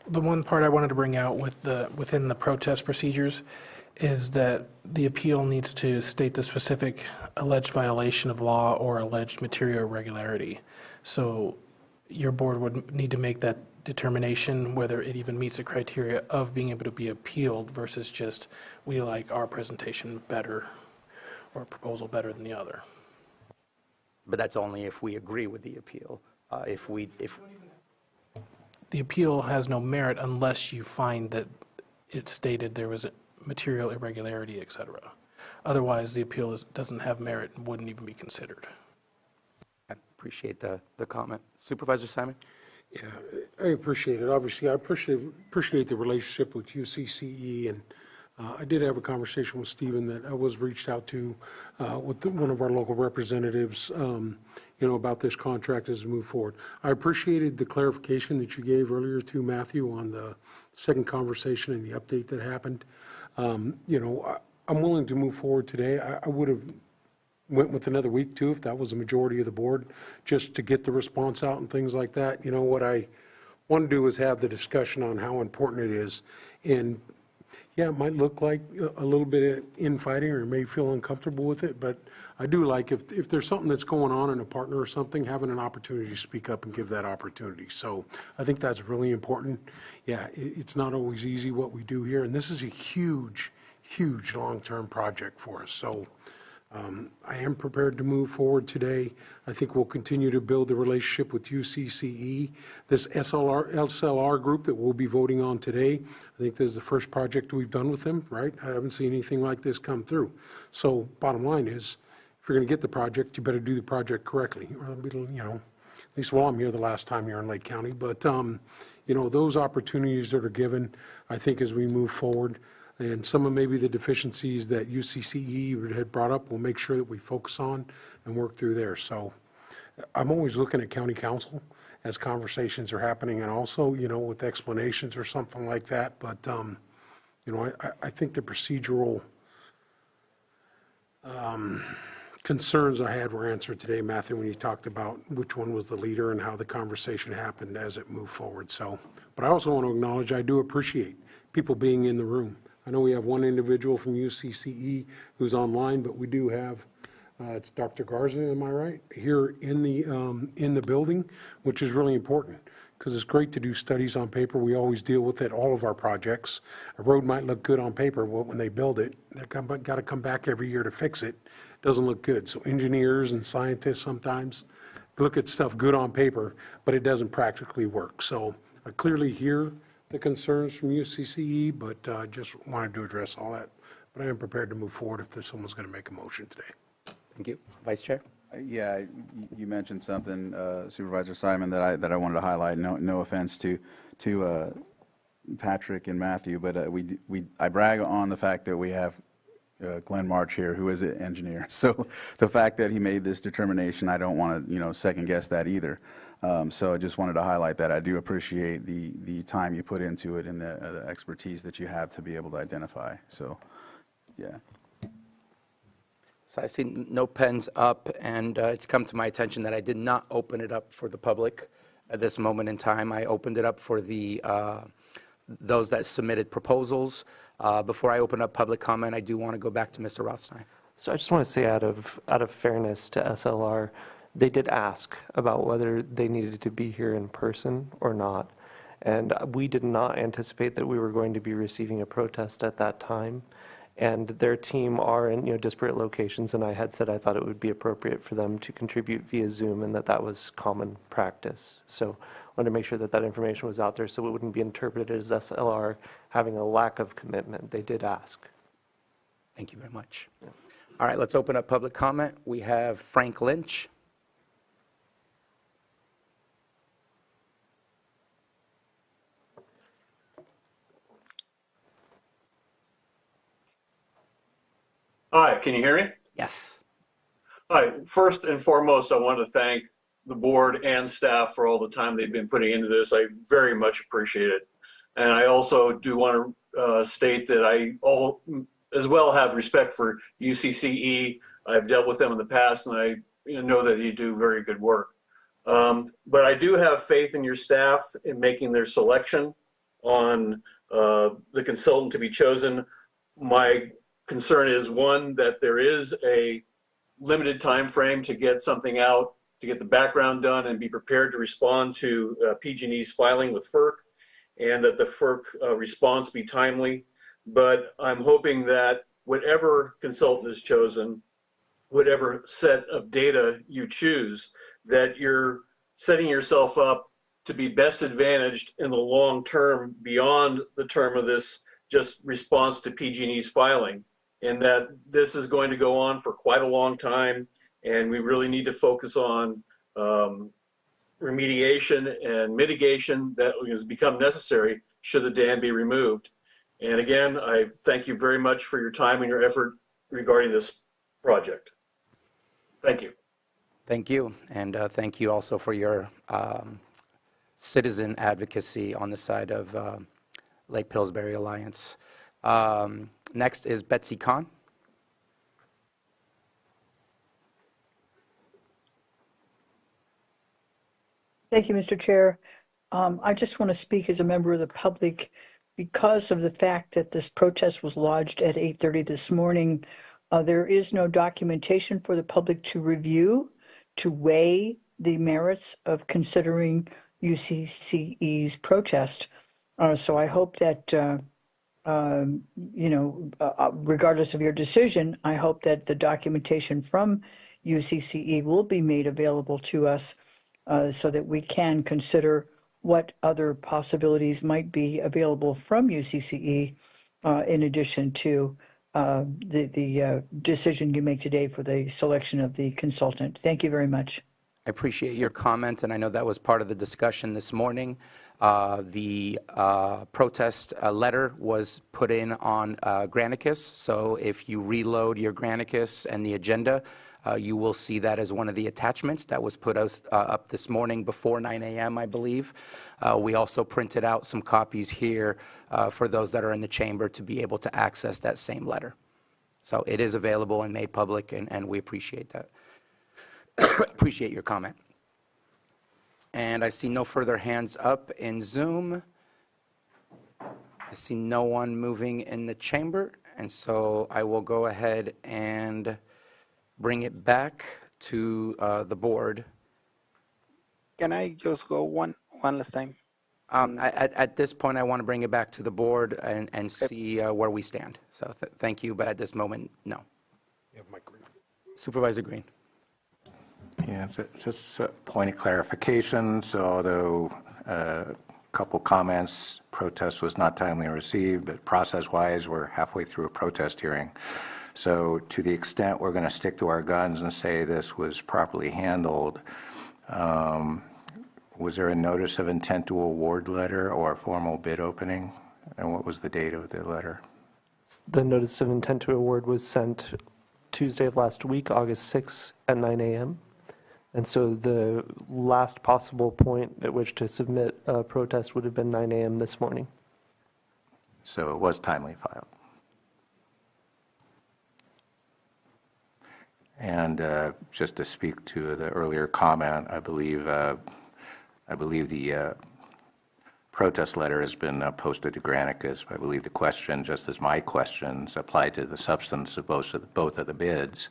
The one part I wanted to bring out within the protest procedures is that the appeal needs to state the specific alleged violation of law or alleged material irregularity. So your board would need to make that determination whether it even meets the criteria of being able to be appealed versus just we like our presentation better or proposal better than the other. But that's only if we agree with the appeal. The appeal has no merit unless you find that it stated there was a material irregularity, et cetera. Otherwise, the appeal doesn't have merit and wouldn't even be considered. I appreciate the comment. Supervisor Simon? Yeah, I appreciate it. Obviously, I appreciate the relationship with UCCE, and I did have a conversation with Stephen that I was reached out to with one of our local representatives, about this contract as we move forward. I appreciated the clarification that you gave earlier to Matthew on the second conversation and the update that happened. I'm willing to move forward today. I would have went with another week too if that was a majority of the board, just to get the response out and things like that. What I want to do is have the discussion on how important it is. And yeah, it might look like a little bit of infighting or you may feel uncomfortable with it, but I do like if there's something that's going on in a partner or something, having an opportunity to speak up and give that opportunity. So I think that's really important. Yeah, it's not always easy what we do here, and this is a huge, huge long-term project for us. So I am prepared to move forward today. I think we'll continue to build the relationship with UCCE. This SLR group that we'll be voting on today, I think this is the first project we've done with them, right? I haven't seen anything like this come through. So bottom line is, if you're going to get the project, you better do the project correctly. Or, you know, at least while I'm here the last time here in Lake County. But, you know, those opportunities that are given, I think as we move forward, and some of maybe the deficiencies that UCCE had brought up, we'll make sure that we focus on and work through there. So I'm always looking at county council as conversations are happening and also, you know, with explanations or something like that. But, you know, I think the procedural concerns I had were answered today, Matthew, when you talked about which one was the leader and how the conversation happened as it moved forward. So, but I also want to acknowledge I do appreciate people being in the room. I know we have one individual from UCCE who's online, but we do have, it's Dr. Garza, am I right, here in the building, which is really important because it's great to do studies on paper. We always deal with it, all of our projects. A road might look good on paper, but when they build it, they've got to come back every year to fix it. It doesn't look good. So engineers and scientists sometimes look at stuff good on paper, but it doesn't practically work. So I clearly hear the concerns from UCCE, but I just wanted to address all that. But I am prepared to move forward if someone's going to make a motion today. Thank you. Vice Chair? Yeah, you mentioned something, Supervisor Simon, that I wanted to highlight. No offense to Patrick and Matthew, but I brag on the fact that we have Glenn March here, who is an engineer. So the fact that he made this determination, I don't want to, second guess that either. So I just wanted to highlight that. I do appreciate the time you put into it and the expertise that you have to be able to identify. So, yeah. So I see no pens up, and it's come to my attention that I did not open it up for the public at this moment in time. I opened it up for the those that submitted proposals. Before I open up public comment, I do want to go back to Mr. Rothstein. So I just want to say out of fairness to SLR, they did ask about whether they needed to be here in person or not. And we did not anticipate that we were going to be receiving a protest at that time. And their team are in disparate locations, and I had said I thought it would be appropriate for them to contribute via Zoom and that was common practice. So I wanted to make sure that that information was out there so it wouldn't be interpreted as SLR having a lack of commitment. They did ask. Thank you very much. Yeah. All right, let's open up public comment. We have Frank Lynch. Hi, can you hear me? Yes. Hi, first and foremost, I want to thank the board and staff for all the time they've been putting into this. I very much appreciate it. And I also do want to state that I as well have respect for UCCE. I've dealt with them in the past, and I know that you do very good work. But I do have faith in your staff in making their selection on the consultant to be chosen. My concern is, one, that there is a limited time frame to get something out, to get the background done and be prepared to respond to PG&E's filing with FERC, and that the FERC response be timely. But I'm hoping that whatever consultant is chosen, whatever set of data you choose, that you're setting yourself up to be best advantaged in the long term beyond the term of this just response to PG&E's filing. And that this is going to go on for quite a long time, and we really need to focus on remediation and mitigation that has become necessary should the dam be removed. And again, I thank you very much for your time and your effort regarding this project. Thank you. Thank you, and thank you also for your citizen advocacy on the side of Lake Pillsbury Alliance. Next is Betsy Kahn. Thank you, Mr. Chair. I just want to speak as a member of the public because of the fact that this protest was lodged at 8:30 this morning, there is no documentation for the public to review, to weigh the merits of considering UCCE's protest. So I hope that, regardless of your decision, I hope that the documentation from UCCE will be made available to us so that we can consider what other possibilities might be available from UCCE in addition to the decision you make today for the selection of the consultant. Thank you very much. I appreciate your comment, and I know that was part of the discussion this morning. The protest letter was put in on Granicus, so if you reload your Granicus and the agenda, you will see that as one of the attachments that was put up this morning before 9 a.m., I believe. We also printed out some copies here for those that are in the chamber to be able to access that same letter. So it is available and made public, and we appreciate that. Appreciate your comment. And I see no further hands up in Zoom. I see no one moving in the chamber, and so I will go ahead and bring it back to the board. Can I just go one last time? At this point, I want to bring it back to the board and see where we stand. So thank you, but at this moment, no. You have Mike Green. Supervisor Green. Yeah, just a point of clarification. So although a couple comments, protest was not timely received, but process-wise, we're halfway through a protest hearing. So to the extent we're going to stick to our guns and say this was properly handled, was there a notice of intent to award letter or a formal bid opening? And what was the date of the letter? The notice of intent to award was sent Tuesday of last week, August 6th at 9 a.m. And so the last possible point at which to submit a protest would have been 9 a.m. this morning. So it was timely filed. And just to speak to the earlier comment, I believe the protest letter has been posted to Granicus. I believe the question, just as my questions, applied to the substance of both of the bids.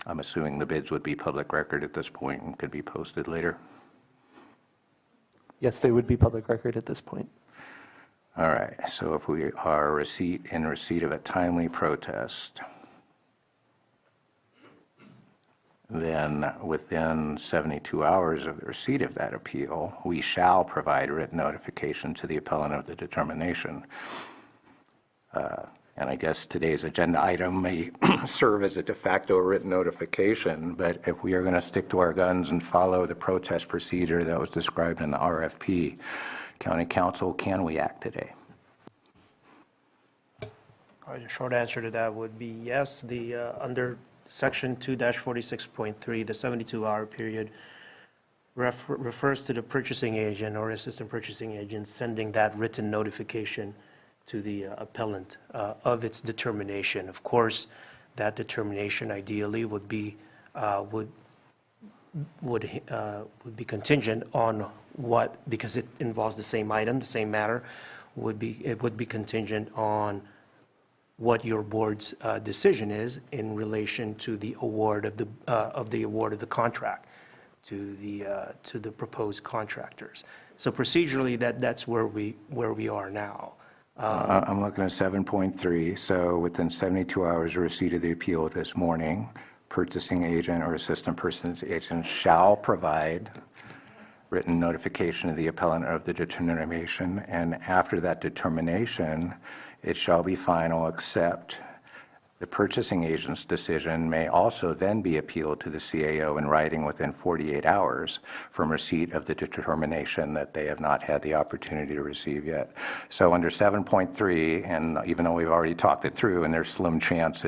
I'm assuming the bids would be public record at this point and could be posted later. Yes, they would be public record at this point. All right. So if we are in receipt of a timely protest, then within 72 hours of the receipt of that appeal, we shall provide written notification to the appellant of the determination. And I guess today's agenda item may serve as a de facto written notification, but if we are going to stick to our guns and follow the protest procedure that was described in the RFP, County Council, can we act today? All right, the short answer to that would be yes. Under Section 2-46.3, the 72-hour period refers to the purchasing agent or assistant purchasing agent sending that written notification to the appellant of its determination. Of course, that determination ideally would be contingent on what, because it involves the same item, the same matter, it would be contingent on what your board's decision is in relation to the award of the contract to the proposed contractors. So procedurally, that's where we are now. I'm looking at 7.3. So within 72 hours of receipt of the appeal this morning, purchasing agent or assistant purchasing agent shall provide written notification of the appellant of the determination, and after that determination, it shall be final, except the purchasing agent's decision may also then be appealed to the CAO in writing within 48 hours from receipt of the determination that they have not had the opportunity to receive yet. So under 7.3, and even though we've already talked it through, and there's slim chance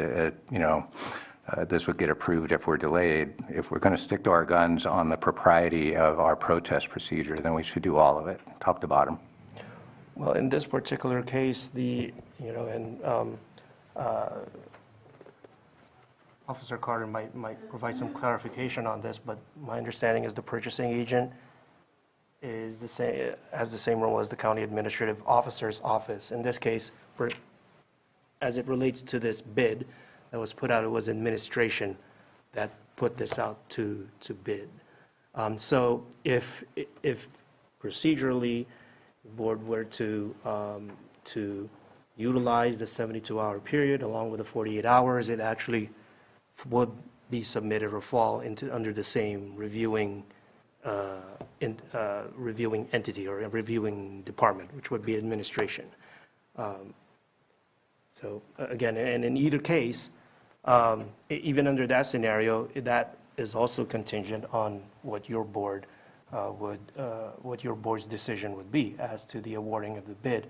this would get approved if we're delayed, if we're going to stick to our guns on the propriety of our protest procedure, then we should do all of it, top to bottom. Well, in this particular case, Officer Carter might provide some clarification on this, but my understanding is the purchasing agent is the same, has the same role as the county administrative officer's office. In this case, as it relates to this bid that was put out, it was administration that put this out to bid. So if procedurally the board were to utilize the 72-hour period along with the 48 hours, it actually would be submitted or fall under the same reviewing entity or reviewing department, which would be administration. So again, and in either case, even under that scenario, that is also contingent on what your board what your board's decision would be as to the awarding of the bid.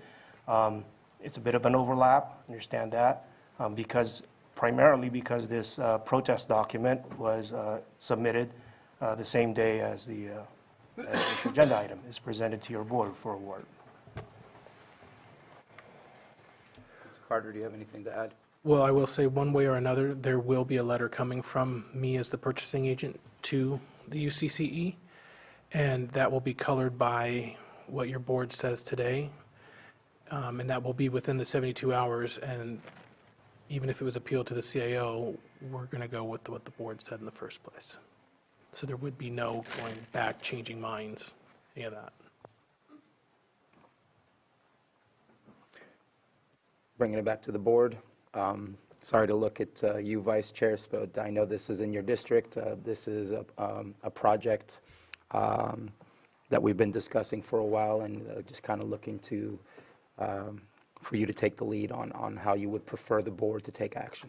It's a bit of an overlap, understand that, primarily because this protest document was submitted the same day as this agenda item is presented to your board for award. Mr. Carter, do you have anything to add? Well, I will say one way or another, there will be a letter coming from me as the purchasing agent to the UCCE, and that will be colored by what your board says today, and that will be within the 72 hours, and even if it was appealed to the CAO, we're going to go with what the board said in the first place. So there would be no going back, changing minds, any of that. Bringing it back to the board. Sorry to look at you, Vice Chair, but I know this is in your district. This is a project that we've been discussing for a while, and just kind of looking to for you to take the lead on how you would prefer the board to take action.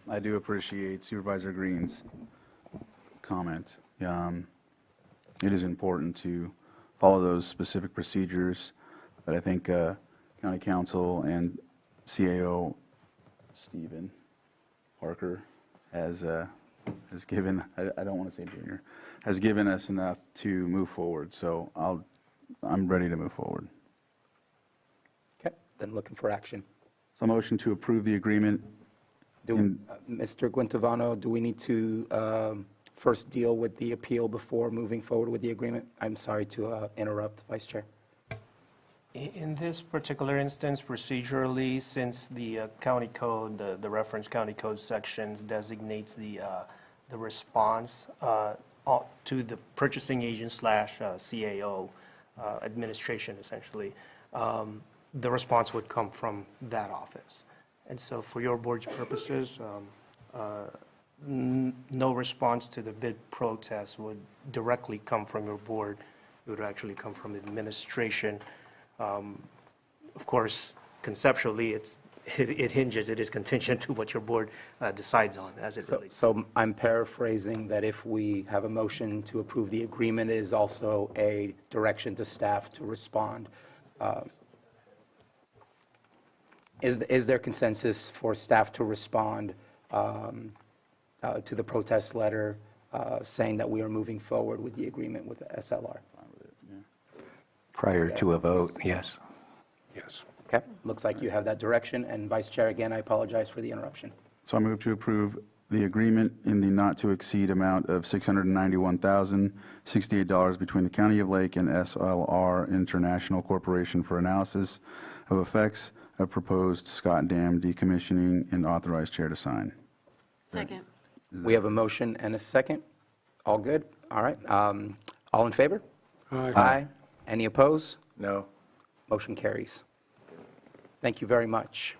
I do appreciate Supervisor Green's comment. It is important to follow those specific procedures, but I think County Council and CAO Stephen Parker has given, I don't want to say junior, has given us enough to move forward. So I'm ready to move forward. Okay, then looking for action. So motion to approve the agreement. Mr. Guantovano, do we need to first deal with the appeal before moving forward with the agreement? I'm sorry to interrupt, Vice Chair. In this particular instance, procedurally, since the county code, the reference county code sections designates the response to the purchasing agent / CAO administration, essentially, the response would come from that office. And so for your board's purposes, no response to the bid protest would directly come from your board. It would actually come from the administration. Of course, conceptually, it hinges, it is contingent to what your board decides on as it relates. So I'm paraphrasing that if we have a motion to approve the agreement, it is also a direction to staff to respond. Is there consensus for staff to respond to the protest letter saying that we are moving forward with the agreement with the SLR? Prior to a vote, yes. Yes. Okay, looks like you have that direction. And Vice Chair, again, I apologize for the interruption. So I move to approve the agreement in the not-to-exceed amount of $691,068 between the County of Lake and SLR International Corporation for analysis of effects of proposed Scott Dam decommissioning, and authorize chair to sign. Second. We have a motion and a second. All good? All right. All in favor? Aye. Aye. Any opposed? No. Motion carries. Thank you very much.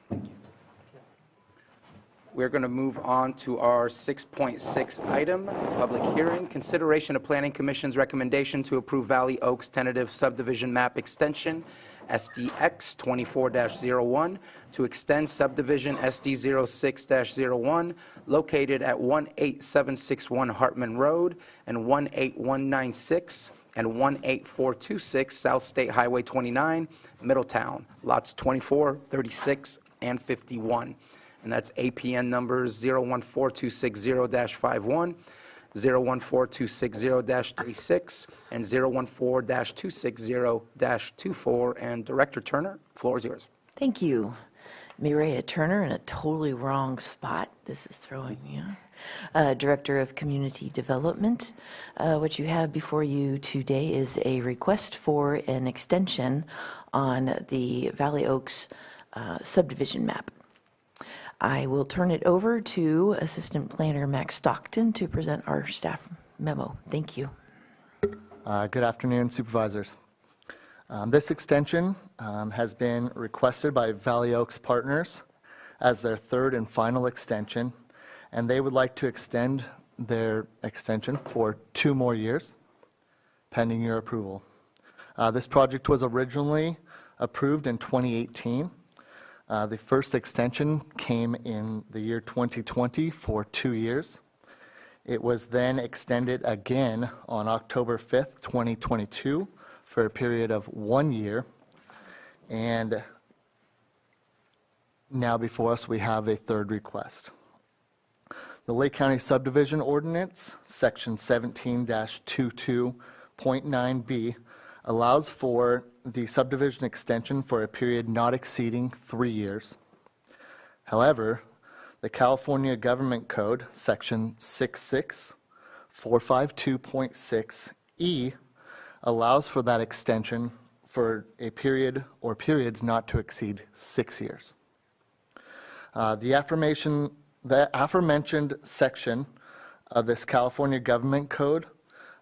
We're going to move on to our 6.6 item, public hearing, consideration of Planning Commission's recommendation to approve Valley Oaks tentative subdivision map extension, SDX 24-01, to extend subdivision SD06-01, located at 18761 Hartman Road and 18196 and 18426 South State Highway 29, Middletown, lots 24, 36, and 51. And that's APN numbers 014260-51, 014260-36, and 014-260-24. And Director Turner, floor is yours. Thank you. Mireya Turner in a totally wrong spot. This is throwing me off. Director of Community Development. What you have before you today is a request for an extension on the Valley Oaks subdivision map. I will turn it over to Assistant Planner Max Stockton to present our staff memo. Thank you. Good afternoon, Supervisors. This extension has been requested by Valley Oaks Partners as their third and final extension, and they would like to extend their extension for 2 more years, pending your approval. This project was originally approved in 2018. The first extension came in the year 2020 for 2 years. It was then extended again on October 5th, 2022 for a period of 1 year. And now before us, we have a third request. The Lake County Subdivision Ordinance, Section 17-22.9B, allows for the subdivision extension for a period not exceeding 3 years. However, the California Government Code, Section 66452.6E, allows for that extension for a period or periods not to exceed 6 years. The aforementioned section of this California Government Code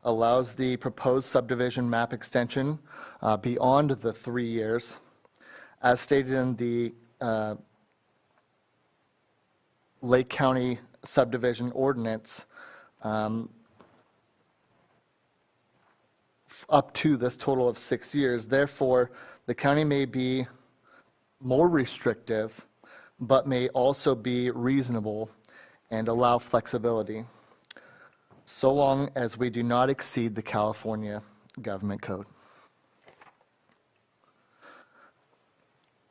allows the proposed subdivision map extension beyond the 3 years. As stated in the Lake County Subdivision Ordinance, up to this total of 6 years. Therefore, the county may be more restrictive, but may also be reasonable and allow flexibility, so long as we do not exceed the California Government Code.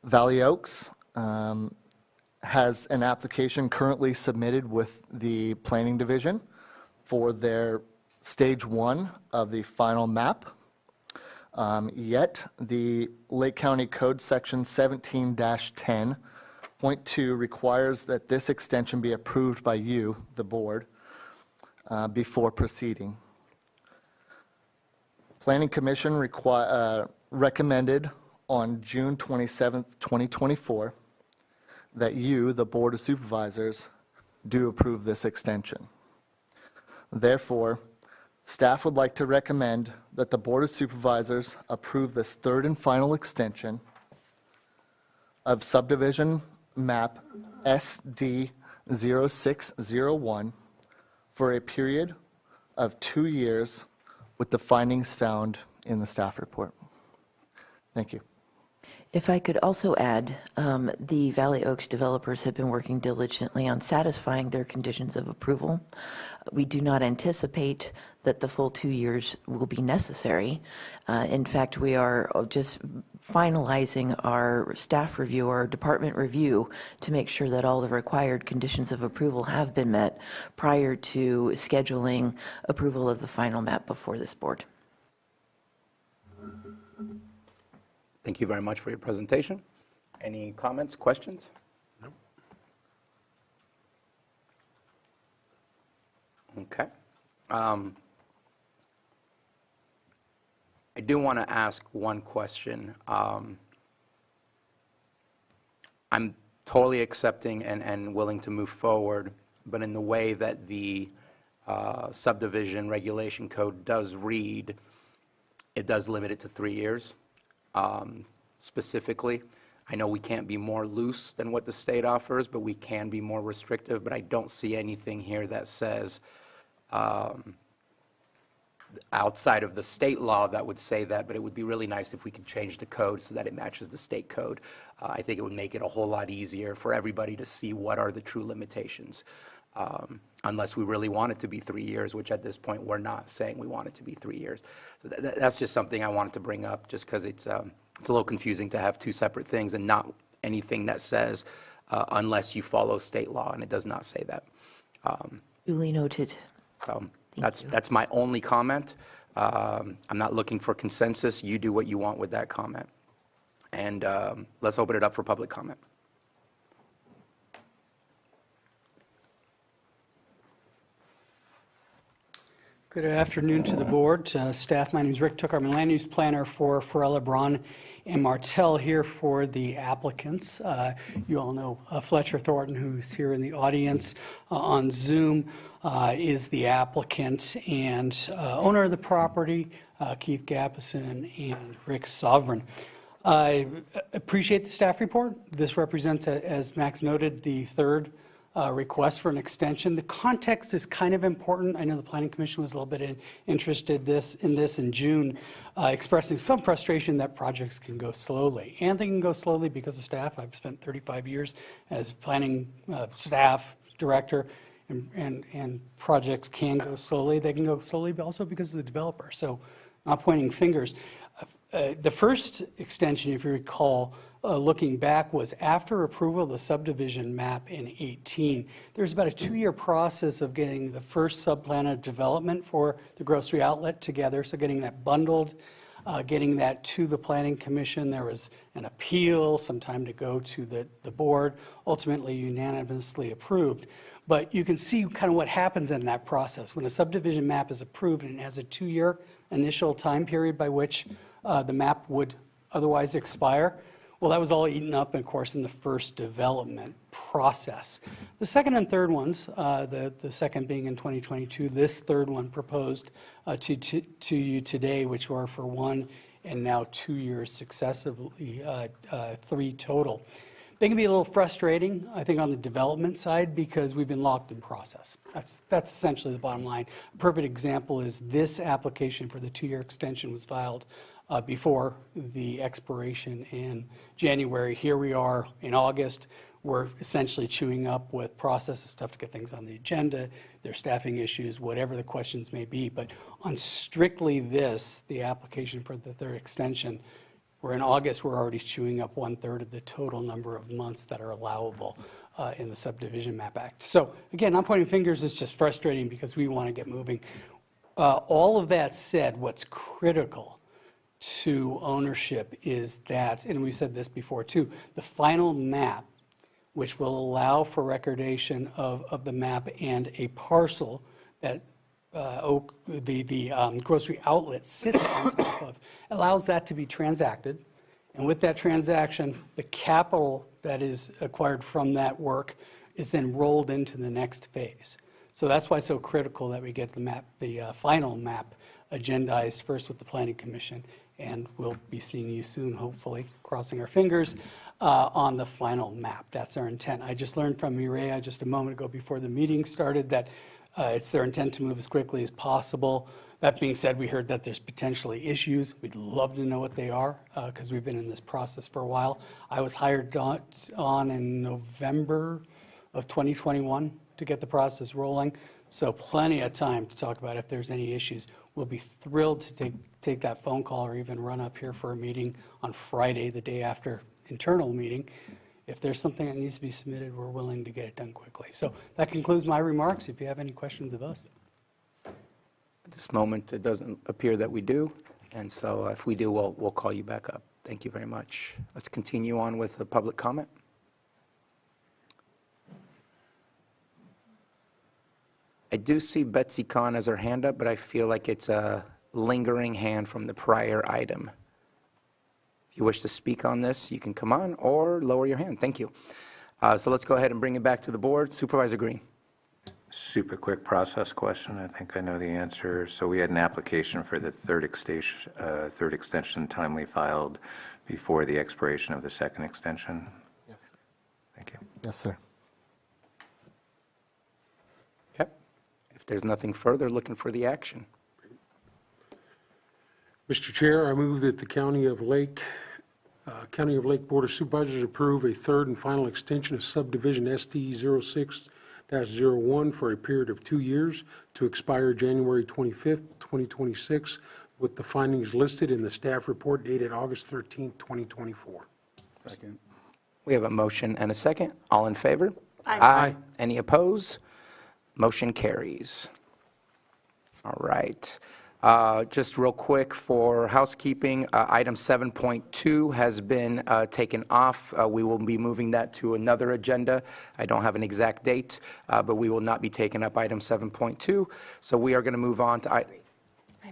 Valley Oaks has an application currently submitted with the Planning Division for their Stage 1 of the final map. Yet, the Lake County Code Section 17-10.2 requires that this extension be approved by you, the board, before proceeding. Planning Commission recommended on June 27th, 2024, that you, the Board of Supervisors, do approve this extension. Therefore, staff would like to recommend that the Board of Supervisors approve this third and final extension of subdivision map SD 0601 for a period of 2 years with the findings found in the staff report. Thank you. If I could also add, the Valley Oaks developers have been working diligently on satisfying their conditions of approval. We do not anticipate that the full 2 years will be necessary. In fact, we are just finalizing our staff review, our department review, to make sure that all the required conditions of approval have been met prior to scheduling approval of the final map before this board. Thank you very much for your presentation. Any comments, questions? No. Okay. I do want to ask one question. I'm totally accepting and willing to move forward, but in the way that the subdivision regulation code does read, it does limit it to 3 years. Specifically, I know we can't be more loose than what the state offers, but we can be more restrictive, but I don't see anything here that says outside of the state law that would say that, but it would be really nice if we could change the code so that it matches the state code. I think it would make it a whole lot easier for everybody to see what are the true limitations, unless we really want it to be 3 years, which at this point we're not saying we want it to be 3 years. So that's just something I wanted to bring up, just because it's a little confusing to have 2 separate things and not anything that says unless you follow state law, and it does not say that. Duly noted. So that's my only comment. I'm not looking for consensus. You do what you want with that comment. And let's open it up for public comment. Good afternoon to the board, to staff. My name is Rick Took. I'm a land use planner for Farella, Braun, and Martell here for the applicants. You all know Fletcher Thornton, who's here in the audience on Zoom, is the applicant, and owner of the property, Keith Gappison and Rick Sovereign. I appreciate the staff report. This represents, as Max noted, the third request for an extension. The context is kind of important. I know the Planning Commission was a little bit interested in this in June, expressing some frustration that projects can go slowly. And they can go slowly because of staff. I've spent 35 years as planning staff director, and projects can go slowly. They can go slowly but also because of the developer. So not pointing fingers. The first extension, if you recall, looking back, was after approval of the subdivision map in 2018. There's about a 2-year process of getting the first subplan of development for the grocery outlet together, so getting that bundled, getting that to the Planning Commission. There was an appeal, some time to go to the board, ultimately unanimously approved. But you can see kind of what happens in that process. When a subdivision map is approved and it has a 2-year initial time period by which the map would otherwise expire, well, that was all eaten up, of course, in the first development process. The second and third ones, the second being in 2022, this third one proposed to you today, which were for 1 and now 2 years successively, 3 total. They can be a little frustrating, I think, on the development side because we've been locked in process. That's essentially the bottom line. A perfect example is this application for the 2-year extension was filed before the expiration in January. Here we are in August. We're essentially chewing up with process stuff to get things on the agenda. There's staffing issues, whatever the questions may be. But on strictly this, the application for the third extension, we're in August, we're already chewing up 1/3 of the total number of months that are allowable in the Subdivision Map Act. So again, not pointing fingers, it's just frustrating because we want to get moving. All of that said, what's critical to ownership is that, and we've said this before too, the final map, which will allow for recordation of the map and a parcel that the grocery outlet sits on top of, allows that to be transacted. And with that transaction, the capital that is acquired from that work is then rolled into the next phase. So that's why it's so critical that we get the map, the final map, agendized first with the Planning Commission, and we'll be seeing you soon, hopefully, crossing our fingers, on the final map. That's our intent. I just learned from Mireya just a moment ago before the meeting started that it's their intent to move as quickly as possible. That being said, we heard that there's potentially issues. We'd love to know what they are because we've been in this process for a while. I was hired on in November of 2021 to get the process rolling, so plenty of time to talk about if there's any issues. We'll be thrilled to take that phone call or even run up here for a meeting on Friday, the day after internal meeting. If there's something that needs to be submitted, we're willing to get it done quickly. So that concludes my remarks. If you have any questions of us. At this moment, it doesn't appear that we do, and so if we do, we'll call you back up. Thank you very much. Let's continue on with the public comment. I do see Betsy Kahn as her hand up, but I feel like it's a lingering hand from the prior item. If you wish to speak on this, you can come on or lower your hand. Thank you. So let's go ahead and bring it back to the board. Supervisor Green. Super quick process question. I think I know the answer. So we had an application for the third extension timely filed before the expiration of the second extension. Yes. Thank you. Yes, sir. Okay. If there's nothing further, looking for the action. Mr. Chair, I move that the County of Lake Board of Supervisors approve a third and final extension of subdivision SD 06-01 for a period of 2 years to expire January 25th, 2026, with the findings listed in the staff report dated August 13th, 2024. Second. We have a motion and a second. All in favor? Aye. Aye. Any opposed? Motion carries. All right. Just real quick for housekeeping, item 7.2 has been taken off. We will be moving that to another agenda. I don't have an exact date, but we will not be taking up item 7.2. So we are going to move on to 5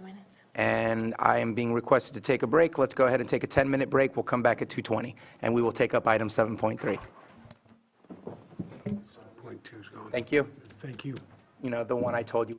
minutes. and I am being requested to take a break. Let's go ahead and take a 10-minute break. We'll come back at 2:20, and we will take up item 7.3. 7.2 is going. Thank you. Thank you. You know, the one I told you.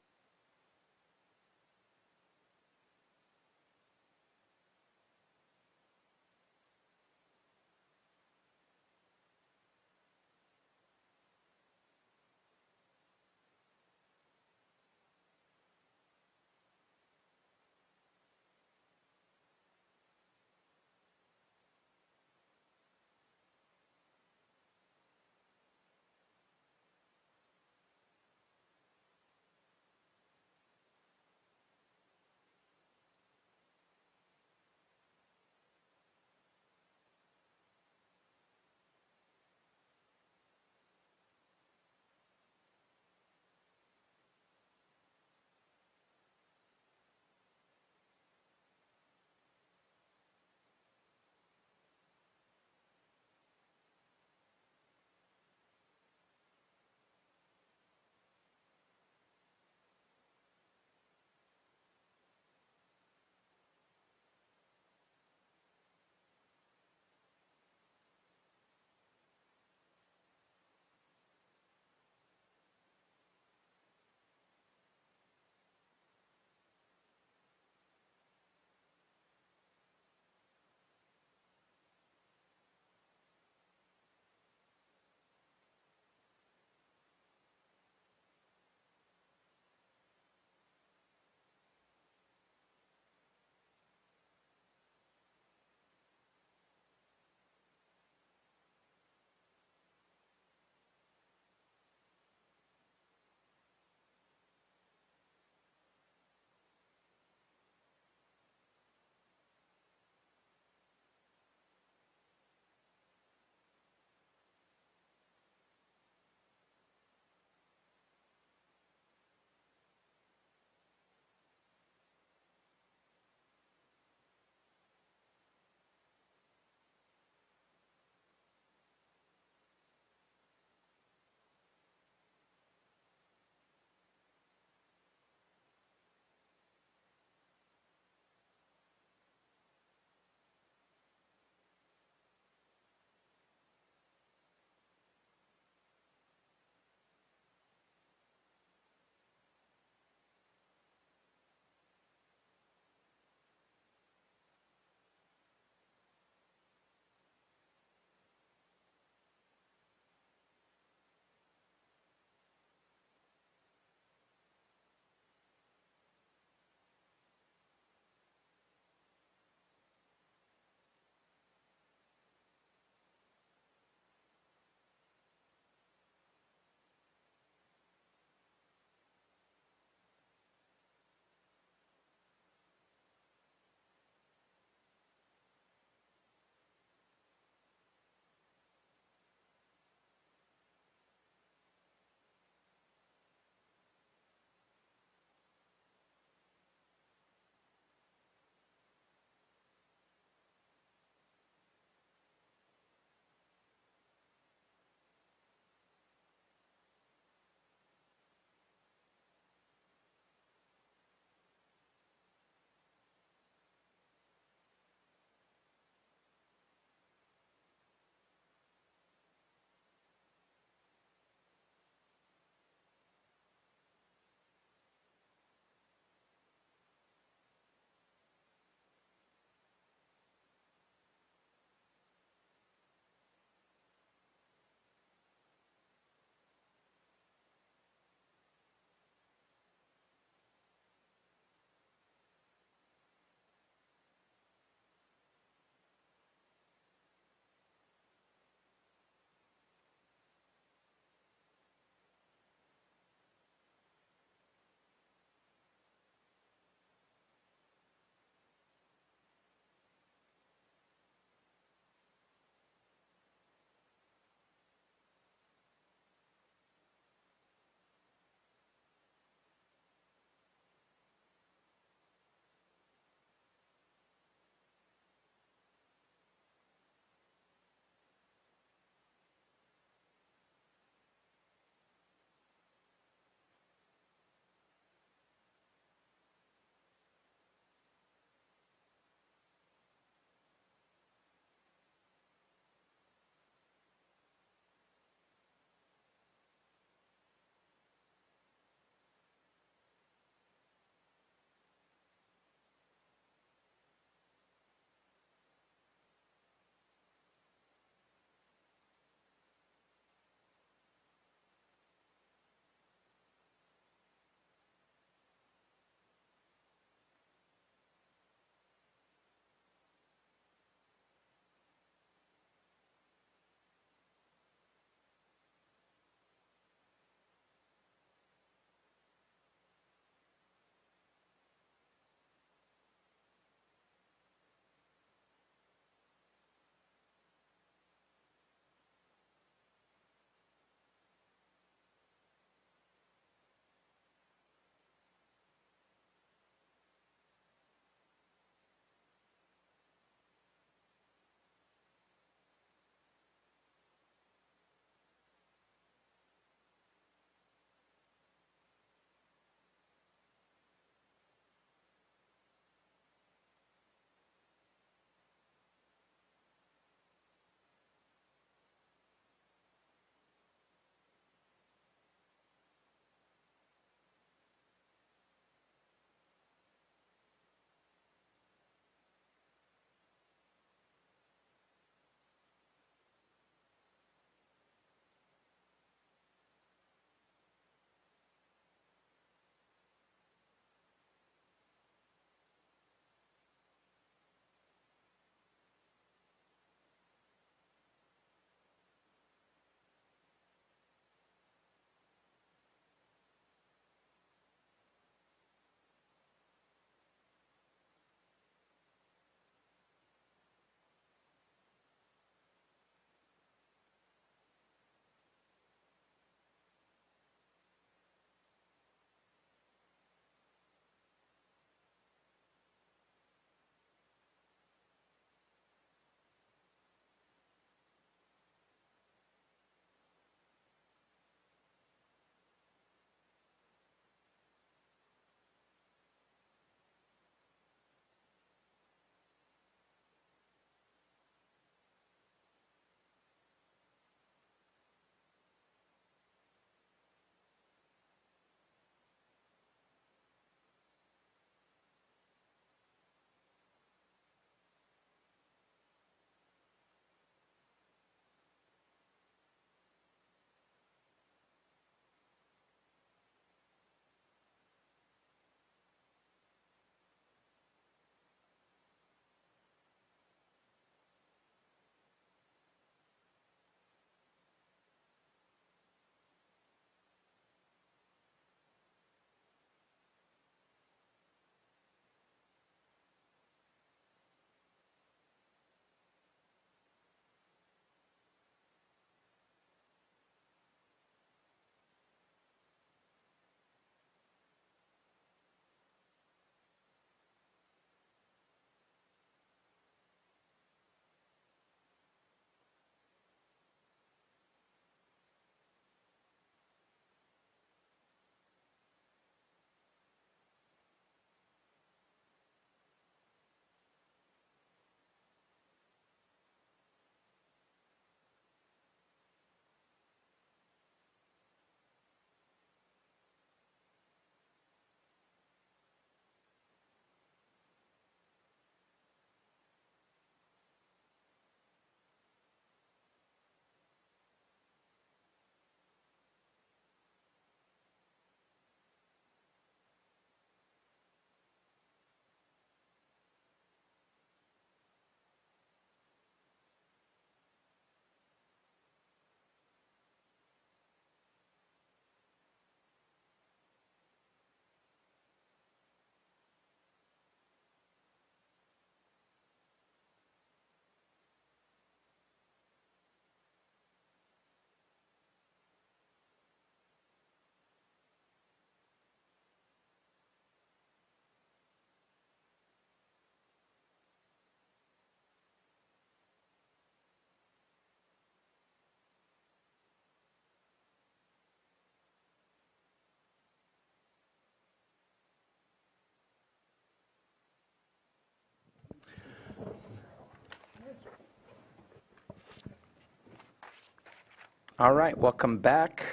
All right, welcome back.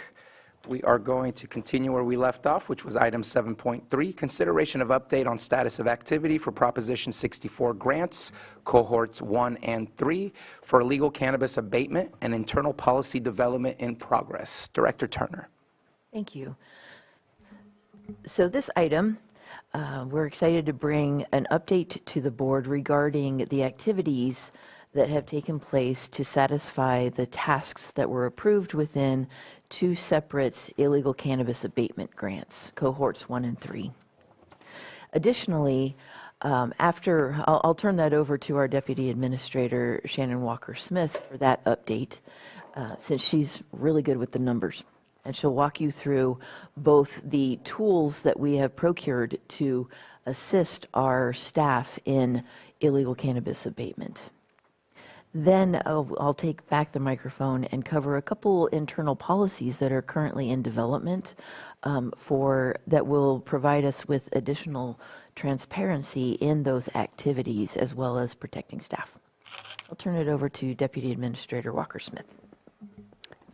We are going to continue where we left off, which was item 7.3, consideration of update on status of activity for Proposition 64 grants, cohorts 1 and 3, for illegal cannabis abatement and internal policy development in progress. Director Turner. Thank you. So this item, we're excited to bring an update to the board regarding the activities that have taken place to satisfy the tasks that were approved within two separate illegal cannabis abatement grants, cohorts 1 and 3. Additionally, I'll turn that over to our Deputy Administrator, Shannon Walker-Smith, for that update, since she's really good with the numbers. And she'll walk you through both the tools that we have procured to assist our staff in illegal cannabis abatement. Then I'll take back the microphone and cover a couple internal policies that are currently in development that will provide us with additional transparency in those activities as well as protecting staff. I'll turn it over to Deputy Administrator Walker-Smith.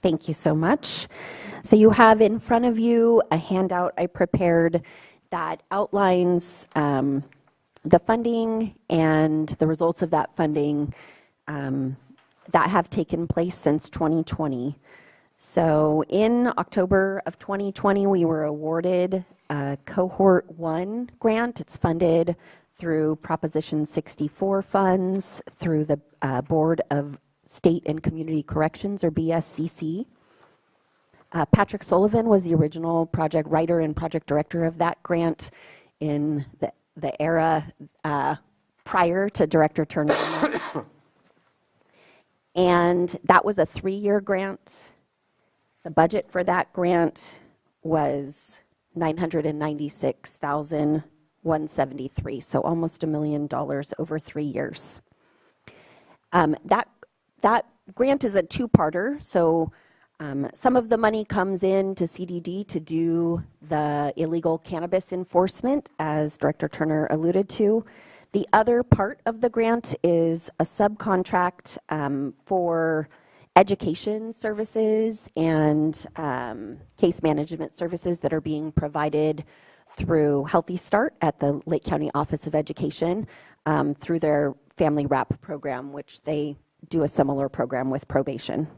Thank you so much. So you have in front of you a handout I prepared that outlines the funding and the results of that funding that have taken place since 2020. So in October of 2020, we were awarded a Cohort 1 grant. It's funded through Proposition 64 funds through the Board of State and Community Corrections, or BSCC. Patrick Sullivan was the original project writer and project director of that grant in the era prior to Director Turner. And that was a 3-year grant. The budget for that grant was $996,173, so almost $1 million over 3 years. That grant is a two-parter, so some of the money comes in to CDD to do the illegal cannabis enforcement, as Director Turner alluded to. The other part of the grant is a subcontract for education services and case management services that are being provided through Healthy Start at the Lake County Office of Education through their Family WRAP program, which they do a similar program with probation.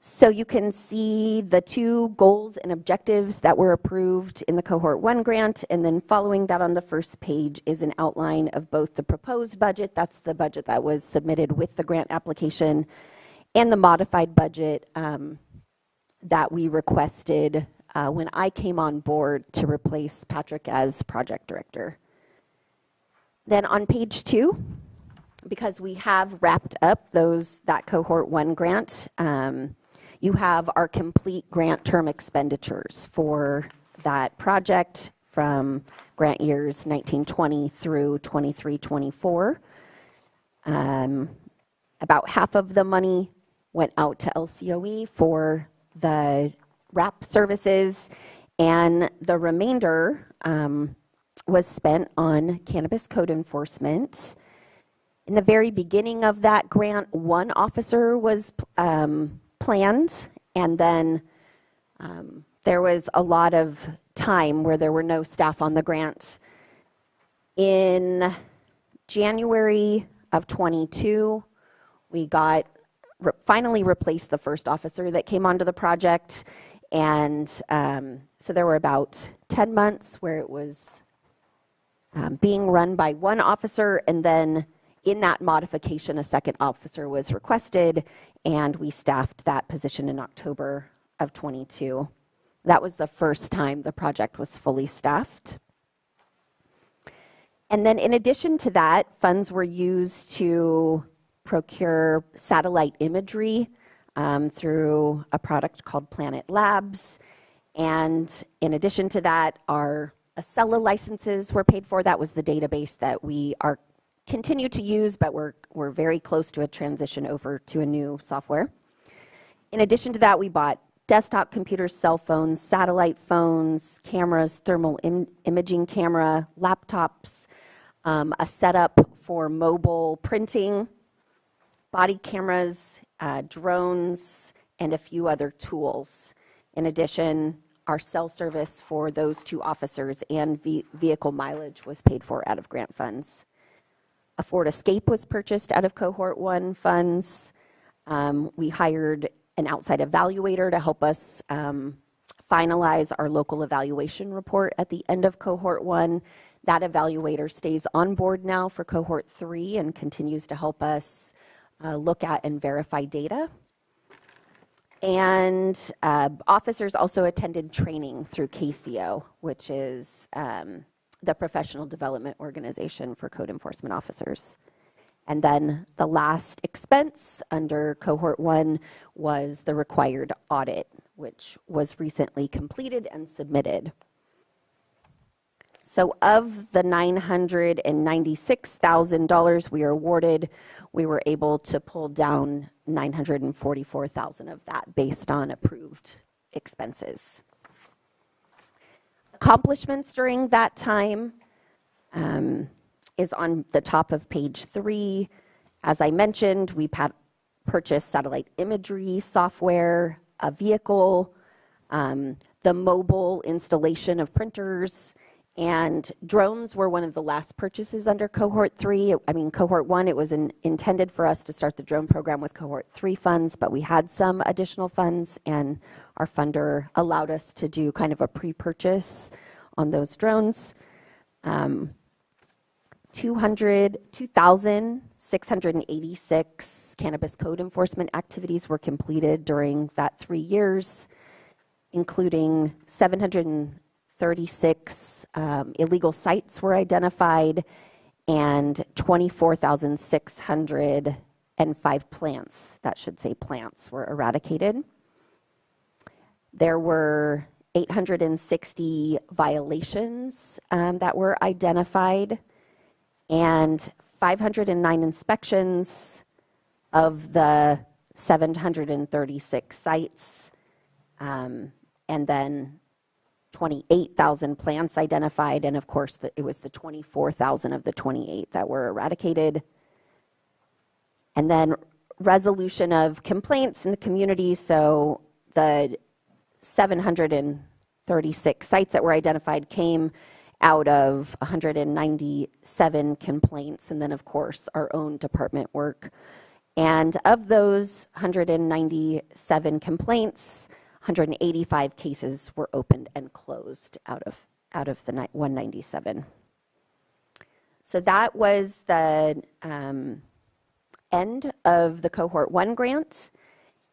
So you can see the two goals and objectives that were approved in the Cohort 1 grant, and then following that on the first page is an outline of both the proposed budget, that's the budget that was submitted with the grant application, and the modified budget that we requested when I came on board to replace Patrick as project director. Then on page 2, because we have wrapped up that Cohort 1 grant, you have our complete grant term expenditures for that project from grant years 1920 through 23-24. About half of the money went out to LCOE for the WRAP services, and the remainder was spent on cannabis code enforcement. In the very beginning of that grant, one officer was planned, and then there was a lot of time where there were no staff on the grant. In January of 22, we finally replaced the first officer that came onto the project, and so there were about 10 months where it was being run by one officer, and then in that modification, a second officer was requested, and we staffed that position in October of 22. That was the first time the project was fully staffed. And then in addition to that, funds were used to procure satellite imagery through a product called Planet Labs. And in addition to that, our Acela licenses were paid for. That was the database that we continue to use, but we're very close to a transition over to a new software. In addition to that, we bought desktop computers, cell phones, satellite phones, cameras, thermal imaging camera, laptops, a setup for mobile printing, body cameras, drones, and a few other tools. In addition, our cell service for those 2 officers and vehicle mileage was paid for out of grant funds. A Ford Escape was purchased out of Cohort 1 funds. We hired an outside evaluator to help us finalize our local evaluation report at the end of Cohort 1. That evaluator stays on board now for Cohort 3 and continues to help us look at and verify data. And officers also attended training through KCO, which is the professional development organization for code enforcement officers. And then the last expense under Cohort 1 was the required audit, which was recently completed and submitted. So of the $996,000 we were awarded, we were able to pull down $944,000 of that based on approved expenses. Accomplishments during that time is on the top of page 3. As I mentioned, we purchased satellite imagery software, a vehicle, the mobile installation of printers, and drones were one of the last purchases under Cohort 3. Cohort 1, it was intended for us to start the drone program with Cohort 3 funds, but we had some additional funds, and our funder allowed us to do kind of a pre-purchase on those drones. 2,686 cannabis code enforcement activities were completed during that 3 years, including 736 illegal sites were identified, and 24,605 plants, that should say plants, were eradicated. There were 860 violations that were identified, and 509 inspections of the 736 sites, and then 28,000 plants identified, and of course it was the 24,000 of the 28 that were eradicated. And then resolution of complaints in the community, so the 736 sites that were identified came out of 197 complaints, and then of course our own department work. And of those 197 complaints, 185 cases were opened and closed out of the 197. So that was the end of the Cohort 1 grant.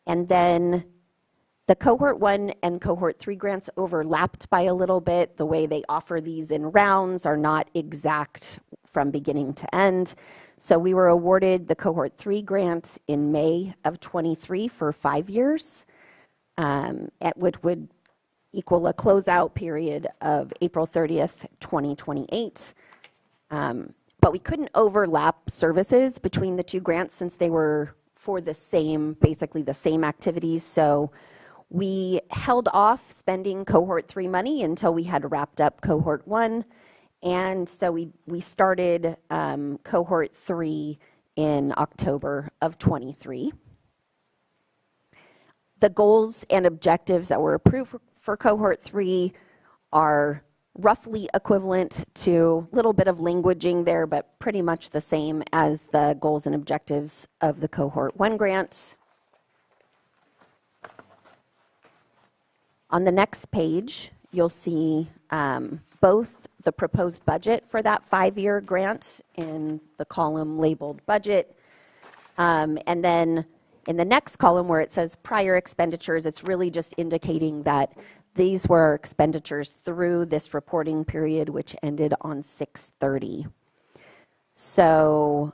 And then the Cohort 1 and Cohort 3 grants overlapped by a little bit. The way they offer these in rounds are not exact from beginning to end. So we were awarded the Cohort 3 grant in May of 23 for 5 years, which would equal a closeout period of April 30th, 2028. But we couldn't overlap services between the 2 grants since they were for the same, basically the same activities. So we held off spending Cohort 3 money until we had wrapped up Cohort 1. And so we started Cohort 3 in October of 23. The goals and objectives that were approved for Cohort 3 are roughly equivalent to a little bit of languaging there, but pretty much the same as the goals and objectives of the Cohort 1 grants. On the next page, you'll see both the proposed budget for that 5-year grant in the column labeled budget, and then in the next column where it says prior expenditures, it's really just indicating that these were expenditures through this reporting period, which ended on 6/30. So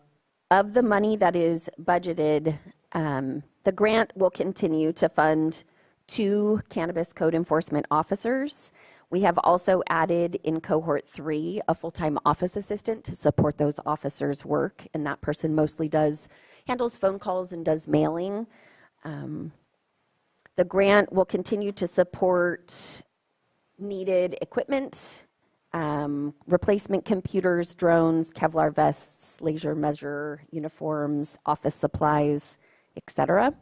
of the money that is budgeted, the grant will continue to fund 2 cannabis code enforcement officers. We have also added in Cohort 3 a full-time office assistant to support those officers' work, and that person mostly handles phone calls and does mailing. The grant will continue to support needed equipment, replacement computers, drones, Kevlar vests, laser measure uniforms, office supplies, etc.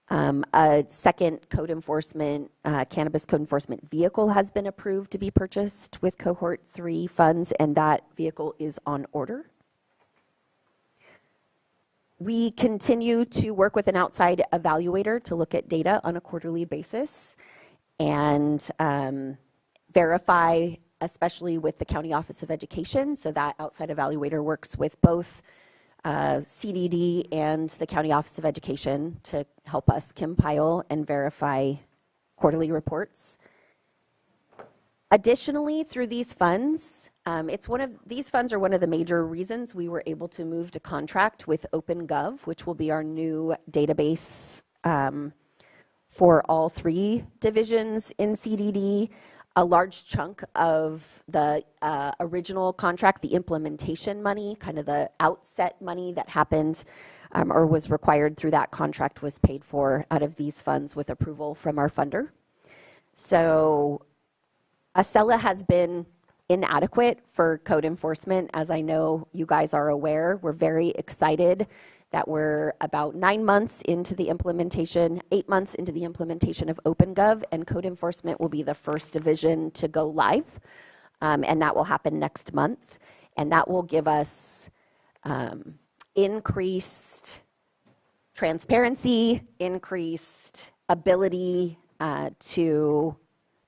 A second code enforcement, cannabis code enforcement vehicle has been approved to be purchased with cohort 3 funds, and that vehicle is on order. We continue to work with an outside evaluator to look at data on a quarterly basis and verify, especially with the County Office of Education. So that outside evaluator works with both CDD and the County Office of Education to help us compile and verify quarterly reports. Additionally, through these funds, these funds are one of the major reasons we were able to move to contract with OpenGov, which will be our new database for all 3 divisions in CDD. A large chunk of the original contract, the implementation money, kind of the outset money that happened or was required through that contract, was paid for out of these funds with approval from our funder. So Acela has been inadequate for code enforcement, as I know you guys are aware. We're very excited that we're about 9 months into the implementation, 8 months into the implementation of OpenGov, and code enforcement will be the first division to go live, and that will happen next month. And that will give us increased transparency, increased ability to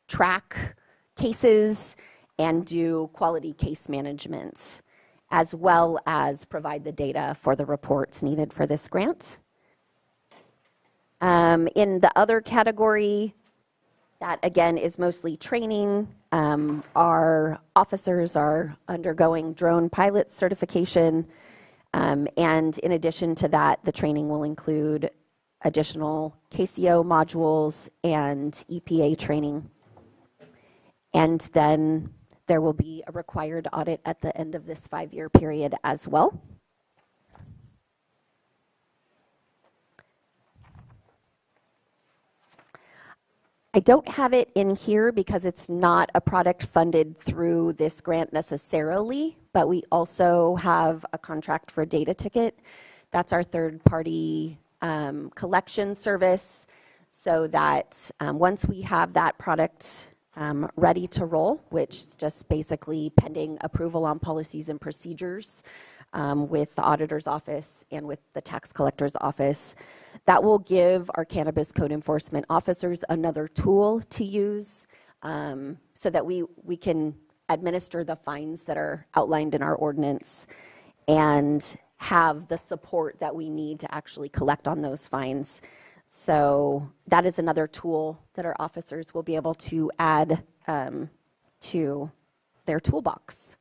track cases and do quality case management, as well as provide the data for the reports needed for this grant. In the other category, that again is mostly training. Our officers are undergoing drone pilot certification. And in addition to that, the training will include additional KCO modules and EPA training. And then there will be a required audit at the end of this 5-year period as well. I don't have it in here because it's not a product funded through this grant necessarily, but we also have a contract for Data Ticket. That's our third-party collection service, so that once we have that product ready to roll, which is just basically pending approval on policies and procedures with the auditor's office and with the tax collector's office, that will give our cannabis code enforcement officers another tool to use so that we can administer the fines that are outlined in our ordinance and have the support that we need to actually collect on those fines. So that is another tool that our officers will be able to add to their toolbox.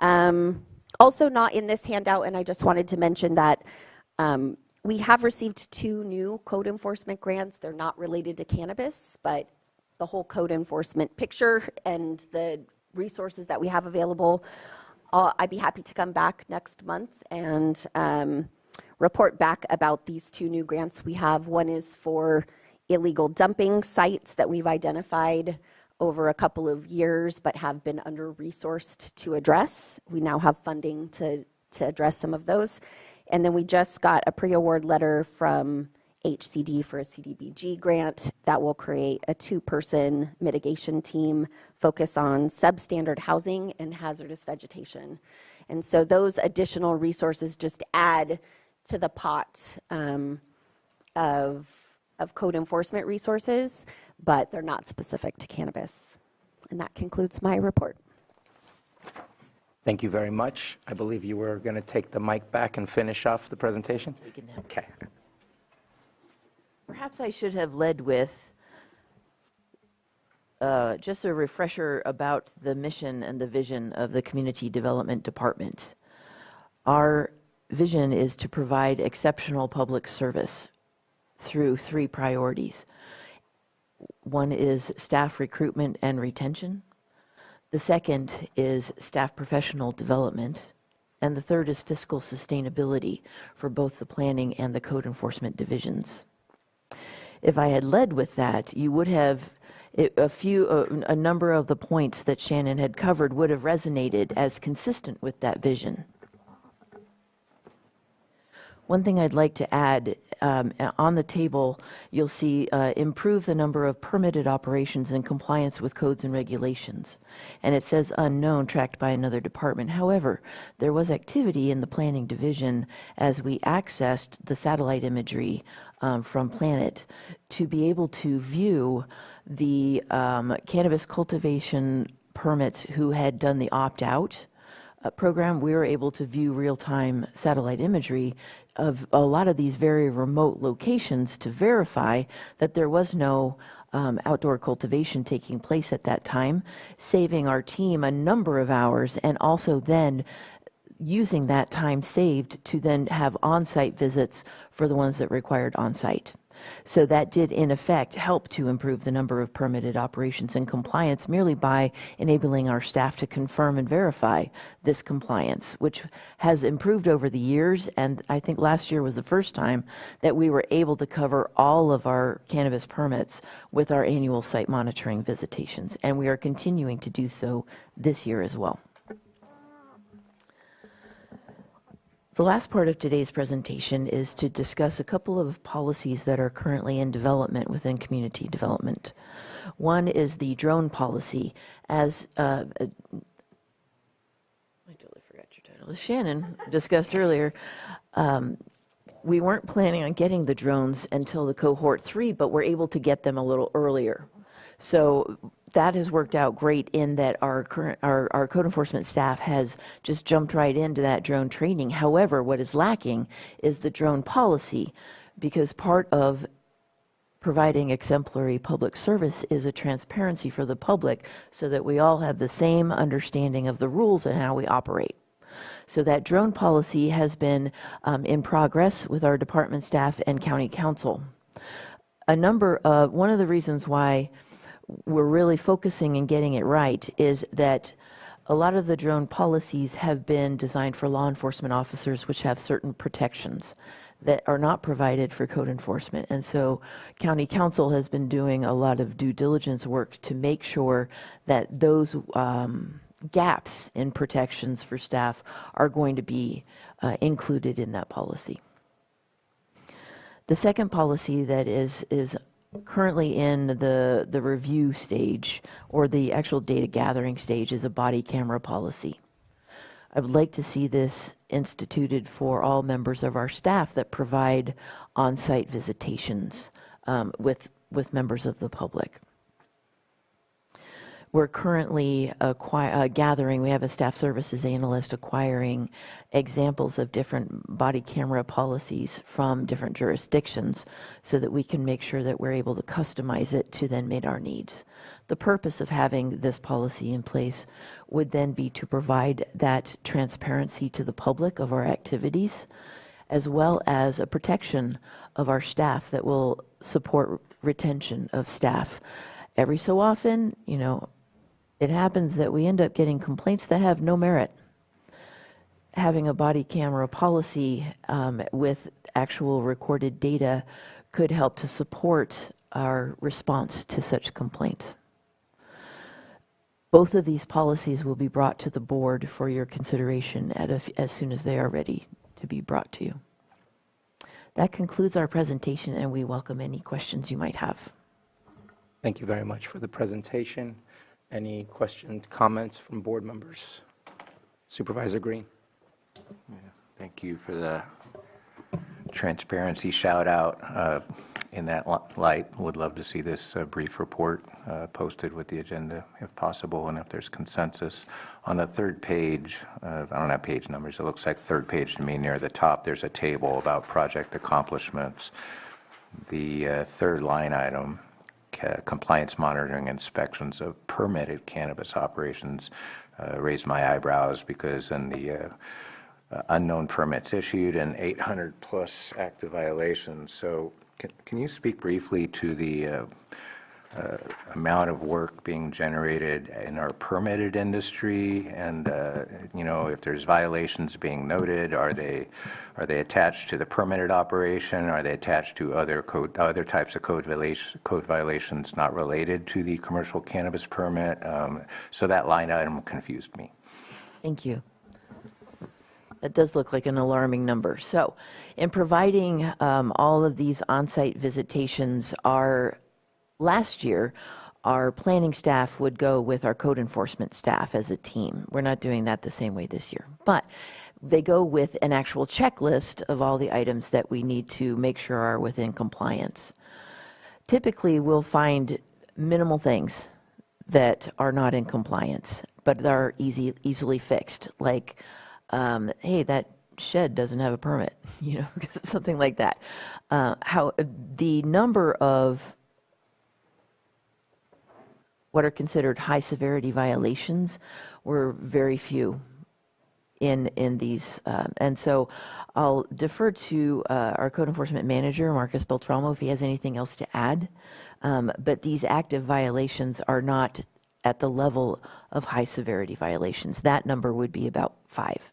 Also not in this handout, and I just wanted to mention that we have received 2 new code enforcement grants. They're not related to cannabis, but the whole code enforcement picture and the resources that we have available, I'd be happy to come back next month and report back about these 2 new grants we have. One is for illegal dumping sites that we've identified over a couple of years but have been under-resourced to address. We now have funding to address some of those. And then we just got a pre-award letter from HCD for a CDBG grant that will create a 2-person mitigation team focus on substandard housing and hazardous vegetation. And so those additional resources just add to the pot of code enforcement resources, but they're not specific to cannabis. And that concludes my report. Thank you very much. I believe you were going to take the mic back and finish off the presentation. Okay. Perhaps I should have led with just a refresher about the mission and the vision of the Community Development Department. Our vision is to provide exceptional public service through 3 priorities. One is staff recruitment and retention. The second is staff professional development. And the third is fiscal sustainability for both the planning and the code enforcement divisions. If I had led with that, you would have a number of the points that Shannon had covered would have resonated as consistent with that vision. One thing I'd like to add, on the table, you'll see improve the number of permitted operations in compliance with codes and regulations. And it says unknown, tracked by another department. However, there was activity in the planning division as we accessed the satellite imagery from Planet to be able to view the cannabis cultivation permits who had done the opt-out program. We were able to view real-time satellite imagery of a lot of these very remote locations to verify that there was no outdoor cultivation taking place at that time, saving our team a number of hours, and also then using that time saved to then have on-site visits for the ones that required on-site. So that did, in effect, help to improve the number of permitted operations and compliance merely by enabling our staff to confirm and verify this compliance, which has improved over the years. And I think last year was the first time that we were able to cover all of our cannabis permits with our annual site monitoring visitations. And we are continuing to do so this year as well. The last part of today's presentation is to discuss a couple of policies that are currently in development within community development. One is the drone policy. As I totally forgot your title. As Shannon discussed earlier, we weren't planning on getting the drones until the cohort 3, but we're able to get them a little earlier. So that has worked out great in that our code enforcement staff has just jumped right into that drone training. However, what is lacking is the drone policy, because part of providing exemplary public service is a transparency for the public so that we all have the same understanding of the rules and how we operate. So that drone policy has been in progress with our department staff and county council. One of the reasons why we're really focusing and getting it right is that a lot of the drone policies have been designed for law enforcement officers, which have certain protections that are not provided for code enforcement. And so county council has been doing a lot of due diligence work to make sure that those gaps in protections for staff are going to be included in that policy. The second policy that is currently in the review stage, or the actual data gathering stage, is a body camera policy. I would like to see this instituted for all members of our staff that provide on-site visitations with members of the public. We're currently gathering, we have a staff services analyst acquiring examples of different body camera policies from different jurisdictions so that we can make sure that we're able to customize it to then meet our needs. The purpose of having this policy in place would then be to provide that transparency to the public of our activities, as well as a protection of our staff that will support retention of staff. Every so often, it happens that we end up getting complaints that have no merit. Having a body camera policy with actual recorded data could help to support our response to such complaints. Both of these policies will be brought to the board for your consideration as soon as they are ready to be brought to you. That concludes our presentation, and we welcome any questions you might have. Thank you very much for the presentation. Any questions, comments from board members? Supervisor Green. Yeah, thank you for the transparency shout out. In that light, would love to see this brief report posted with the agenda if possible, and if there's consensus. On the third page, I don't have page numbers, it looks like third page to me, near the top, there's a table about project accomplishments. The third line item, compliance monitoring inspections of permitted cannabis operations, raised my eyebrows because in the unknown permits issued and 800 plus active violations. So can you speak briefly to the amount of work being generated in our permitted industry, and if there's violations being noted, are they attached to the permitted operation? Are they attached to other types of code violations not related to the commercial cannabis permit? So that line item confused me. Thank you. That does look like an alarming number. So in providing all of these on-site visitations, last year, our planning staff would go with our code enforcement staff as a team. We're not doing that the same way this year. But they go with an actual checklist of all the items that we need to make sure are within compliance. Typically, we'll find minimal things that are not in compliance, but are easily fixed, like, hey, that shed doesn't have a permit, something like that. How the number of what are considered high severity violations were very few in these, and so I'll defer to our code enforcement manager, Marcus Beltramo, if he has anything else to add. But these active violations are not at the level of high severity violations. That number would be about 5.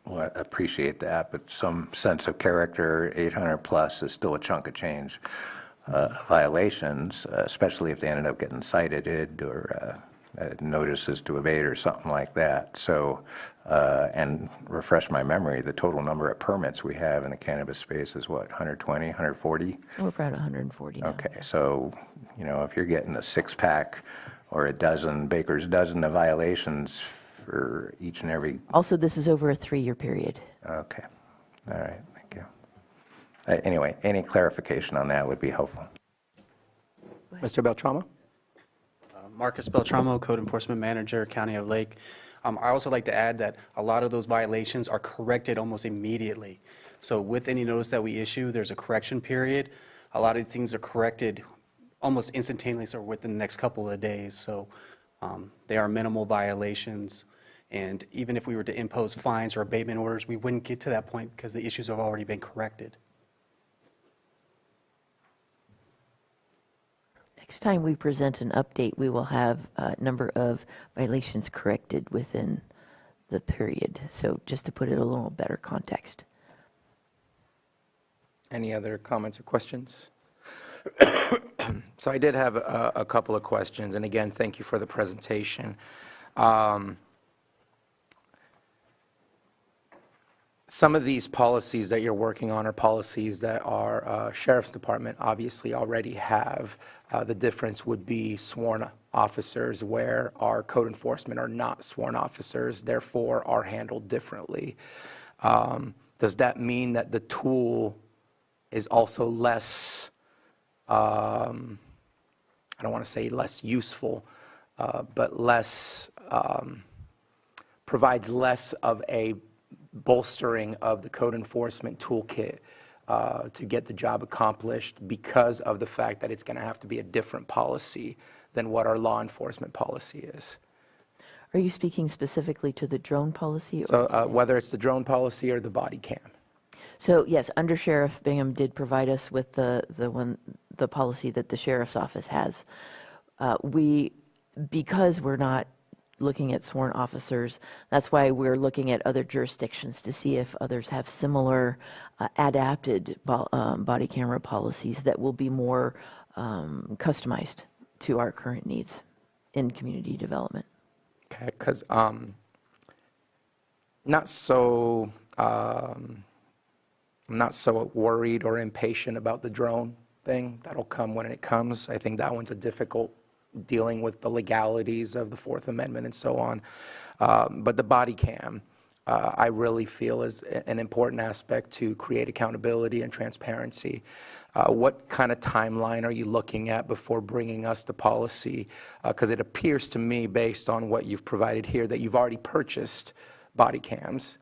Well, I appreciate that, but some sense of character, 800 plus is still a chunk of change. Violations, especially if they ended up getting cited or notices to abate or something like that. So, and refresh my memory, the total number of permits we have in the cannabis space is what, 120, 140? We're about 140 now. Okay, so, if you're getting a 6-pack or a dozen, baker's dozen of violations for each and every... Also, this is over a 3-year period. Okay, all right, thank you. Anyway, any clarification on that would be helpful. Mr. Beltramo? Marcus Beltramo, Code Enforcement Manager, County of Lake. I also like to add that a lot of those violations are corrected almost immediately. So with any notice that we issue, there's a correction period. A lot of things are corrected almost instantaneously or within the next couple of days. So they are minimal violations. And even if we were to impose fines or abatement orders, we wouldn't get to that point because the issues have already been corrected. Next time we present an update, we will have a number of violations corrected within the period. So just to put it in a little better context. Any other comments or questions? So I did have a couple of questions, and again, thank you for the presentation. Some of these policies that you're working on are policies that our Sheriff's Department obviously already have. The difference would be sworn officers, where our code enforcement are not sworn officers, therefore are handled differently. Does that mean that the tool is also less, I don't want to say less useful, but less, provides less of a bolstering of the code enforcement toolkit to get the job accomplished because of the fact that it's going to have to be a different policy than what our law enforcement policy is? Are you speaking specifically to the drone policy? So whether it's the drone policy or the body cam. So yes, Under Sheriff Bingham did provide us with the policy that the Sheriff's Office has. Because we're not looking at sworn officers, that's why we're looking at other jurisdictions to see if others have similar adapted body camera policies that will be more customized to our current needs in community development. Okay, because not so I'm not so worried or impatient about the drone thing. That'll come when it comes. I think that one's a difficult dealing with the legalities of the Fourth Amendment and so on. But the body cam, I really feel is an important aspect to create accountability and transparency. What kind of timeline are you looking at before bringing us the policy? Because it appears to me, based on what you've provided here, that you've already purchased body cams.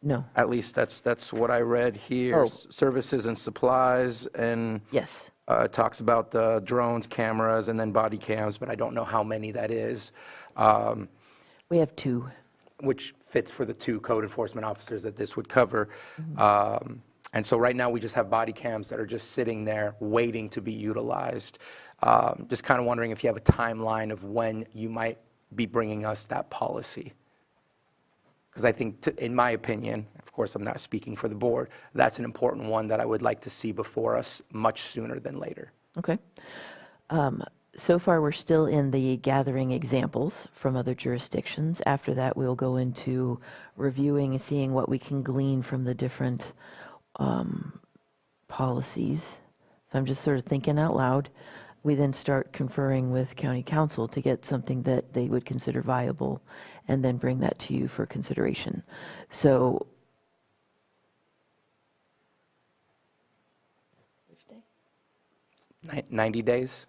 No. At least that's what I read here. Oh. Services and supplies, and yes, it talks about the drones, cameras, and then body cams, but I don't know how many that is. We have 2. Which fits for the 2 code enforcement officers that this would cover. Mm-hmm. And so right now we just have body cams that are just sitting there waiting to be utilized. Just kind of wondering if you have a timeline of when you might be bringing us that policy. Because I think, in my opinion, of course I'm not speaking for the board, that's an important one that I would like to see before us much sooner than later. Okay. So far, we're still in the gathering examples from other jurisdictions. After that, we'll go into reviewing and seeing what we can glean from the different policies. So I'm just sort of thinking out loud. We then start conferring with county council to get something that they would consider viable, and then bring that to you for consideration. So 90 days?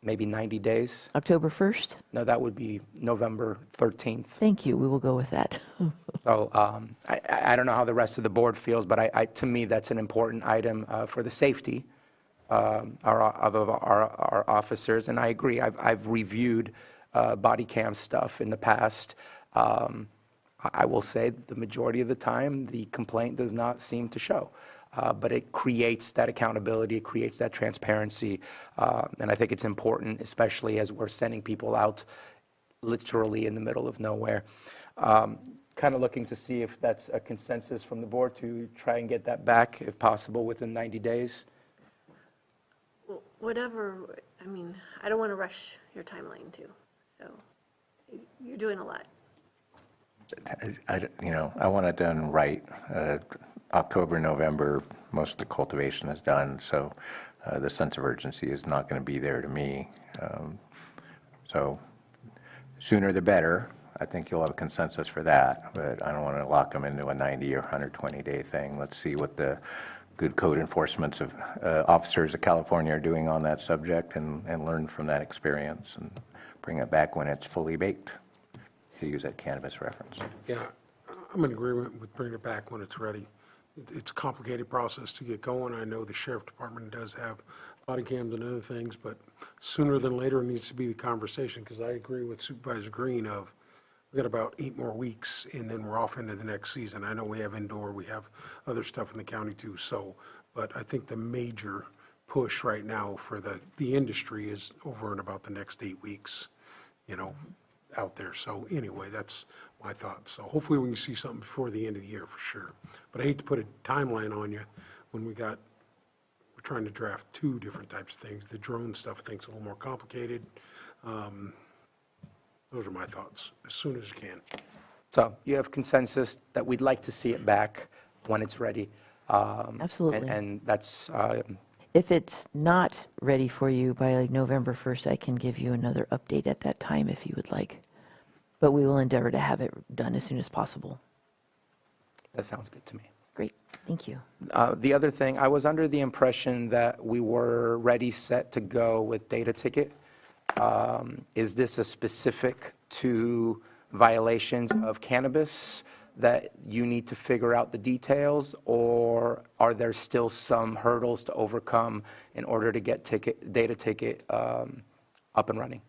Maybe 90 days? October 1st? No, that would be November 13th. Thank you. We will go with that. So I don't know how the rest of the board feels, but to me, that's an important item for the safety of our officers. And I agree. I've reviewed body cam stuff in the past. I will say the majority of the time, the complaint does not seem to show. But it creates that accountability, it creates that transparency, and I think it's important, especially as we're sending people out literally in the middle of nowhere. Kind of looking to see if that's a consensus from the board to try and get that back, if possible, within 90 days. Well, whatever, I mean, I don't want to rush your timeline too, so you're doing a lot. I want it done right. October, November, most of the cultivation is done, so the sense of urgency is not going to be there to me. So sooner the better. I think you'll have a consensus for that, but I don't want to lock them into a 90 or 120-day thing. Let's see what the good code enforcement of officers of California are doing on that subject, and learn from that experience and bring it back when it's fully baked, to use that cannabis reference. Yeah, I'm in agreement with bringing it back when it's ready. It's a complicated process to get going. I know the sheriff department does have body cams and other things, but sooner than later needs to be the conversation, because I agree with Supervisor Green of, we got about 8 more weeks and then we're off into the next season. I know we have indoor, we have other stuff in the county too, so, but I think the major push right now for the industry is over and about the next 8 weeks, out there. So anyway, that's my thoughts. So hopefully we can see something before the end of the year for sure. But I hate to put a timeline on you when we're trying to draft 2 different types of things. The drone stuff I think is a little more complicated. Those are my thoughts, as soon as you can. So you have consensus that we'd like to see it back when it's ready. Absolutely. And that's... If it's not ready for you by November 1st, I can give you another update at that time if you would like. But we will endeavor to have it done as soon as possible. That sounds good to me. Great. Thank you. The other thing, I was under the impression that we were ready, set to go with data ticket. Is this a specific to violations of cannabis that you need to figure out the details, or are there still some hurdles to overcome in order to get data ticket up and running?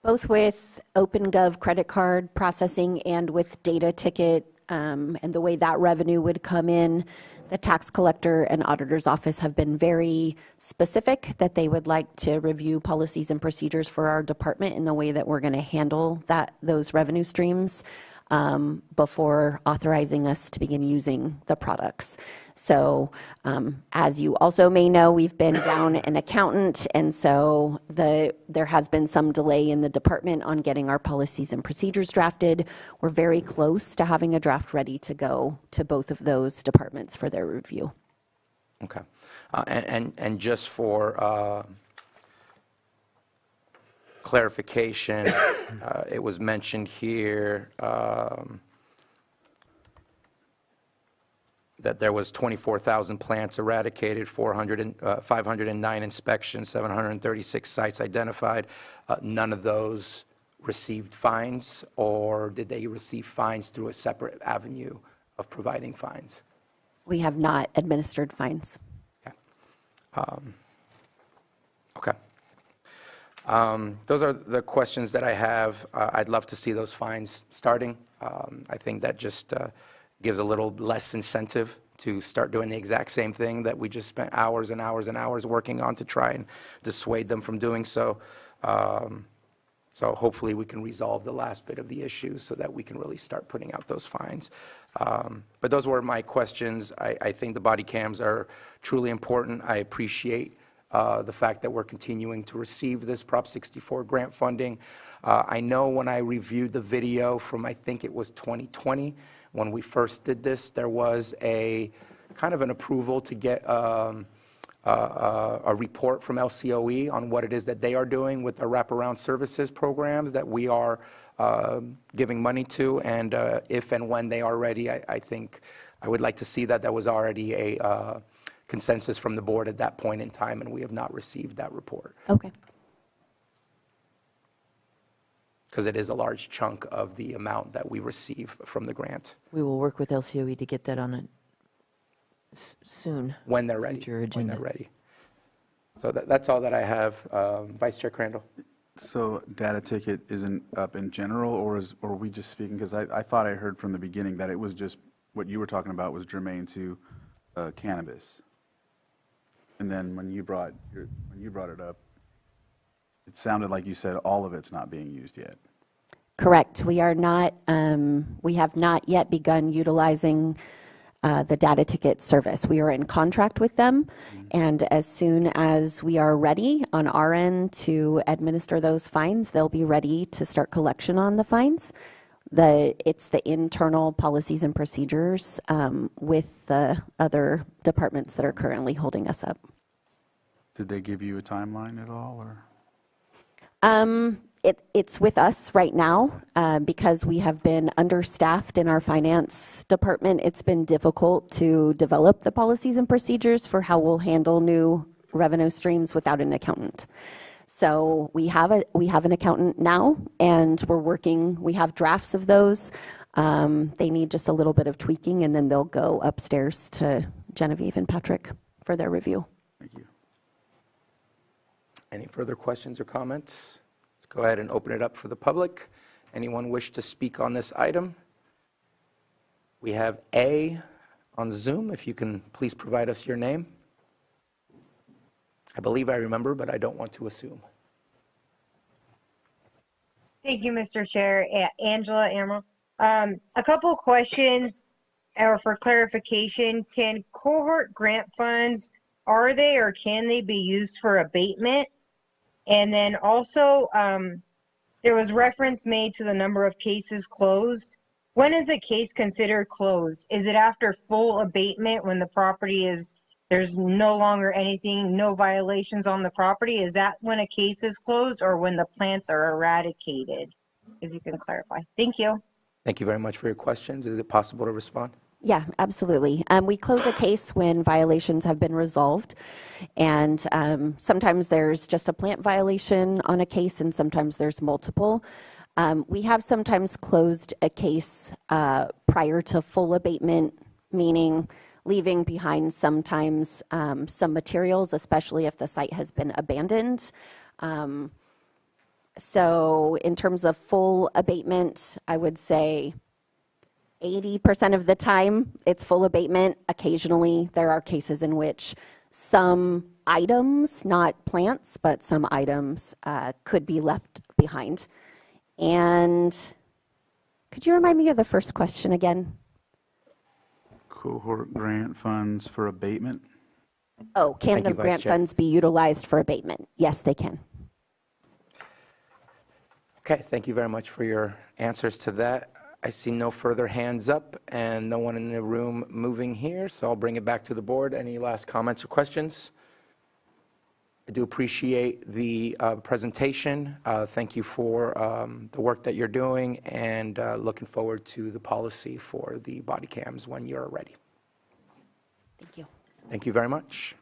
Both with OpenGov credit card processing and with data ticket and the way that revenue would come in, the tax collector and auditor's office have been very specific that they would like to review policies and procedures for our department in the way that we're going to handle those revenue streams before authorizing us to begin using the products. So as you also may know, we've been down an accountant, and so there has been some delay in the department on getting our policies and procedures drafted. We're very close to having a draft ready to go to both of those departments for their review. Okay. And just for clarification, it was mentioned here that there was 24,000 plants eradicated, 509 inspections, 736 sites identified. None of those received fines, or did they receive fines through a separate avenue of providing fines? We have not administered fines. Okay. Those are the questions that I have. I'd love to see those fines starting. I think that just gives a little less incentive to start doing the exact same thing that we just spent hours and hours and hours working on to try and dissuade them from doing so. So hopefully we can resolve the last bit of the issue so that we can really start putting out those fines. But those were my questions. I think the body cams are truly important. I appreciate the fact that we're continuing to receive this Prop 64 grant funding. I know when I reviewed the video from, I think it was 2020, when we first did this, there was a kind of an approval to get a report from LCOE on what it is that they are doing with the wraparound services programs that we are giving money to, and if and when they are ready, I think I would like to see that. There was already a consensus from the board at that point in time, and we have not received that report. Okay. Because it is a large chunk of the amount that we receive from the grant. We will work with LCOE to get that on it soon. When they're ready. When they're ready. So that's all that I have. Vice Chair Crandall. So data ticket isn't up in general, or are we just speaking? Because I thought I heard from the beginning that it was just what you were talking about was germane to cannabis. And then when you brought it up, it sounded like you said all of it's not being used yet. Correct. We are not. We have not yet begun utilizing the data ticket service. We are in contract with them, and as soon as we are ready on our end to administer those fines, they'll be ready to start collection on the fines. It's the internal policies and procedures with the other departments that are currently holding us up. Did they give you a timeline at all, or? It's with us right now because we have been understaffed in our finance department. It's been difficult to develop the policies and procedures for how we'll handle new revenue streams without an accountant. So we have an accountant now, and we're working. We have drafts of those. They need just a little bit of tweaking, and then they'll go upstairs to Genevieve and Patrick for their review. Thank you. Any further questions or comments? Let's go ahead and open it up for the public. Anyone wish to speak on this item? We have A on Zoom. If you can please provide us your name. I believe I remember, but I don't want to assume. Thank you, Mr. Chair. Angela Amaral. A couple questions or for clarification. Can cohort grant funds, are they or can they be used for abatement? And then also, there was reference made to the number of cases closed. When is a case considered closed? Is it after full abatement when the property is, there's no longer anything, no violations on the property? Is that when a case is closed or when the plants are eradicated? If you can clarify. Thank you. Thank you very much for your questions. Is it possible to respond? Yeah, absolutely. We close a case when violations have been resolved, and sometimes there's just a plant violation on a case, and sometimes there's multiple. We have sometimes closed a case prior to full abatement, meaning leaving behind sometimes some materials, especially if the site has been abandoned. So in terms of full abatement, I would say 80% of the time it's full abatement. Occasionally there are cases in which some items, not plants, but some items could be left behind. And could you remind me of the first question again? Cohort grant funds for abatement? Oh, can the grant funds be utilized for abatement? Yes, they can. Okay, thank you very much for your answers to that. I see no further hands up and no one in the room moving here, so I'll bring it back to the board. Any last comments or questions? I do appreciate the presentation. Thank you for the work that you're doing, and looking forward to the policy for the body cams when you're ready. Thank you. Thank you very much.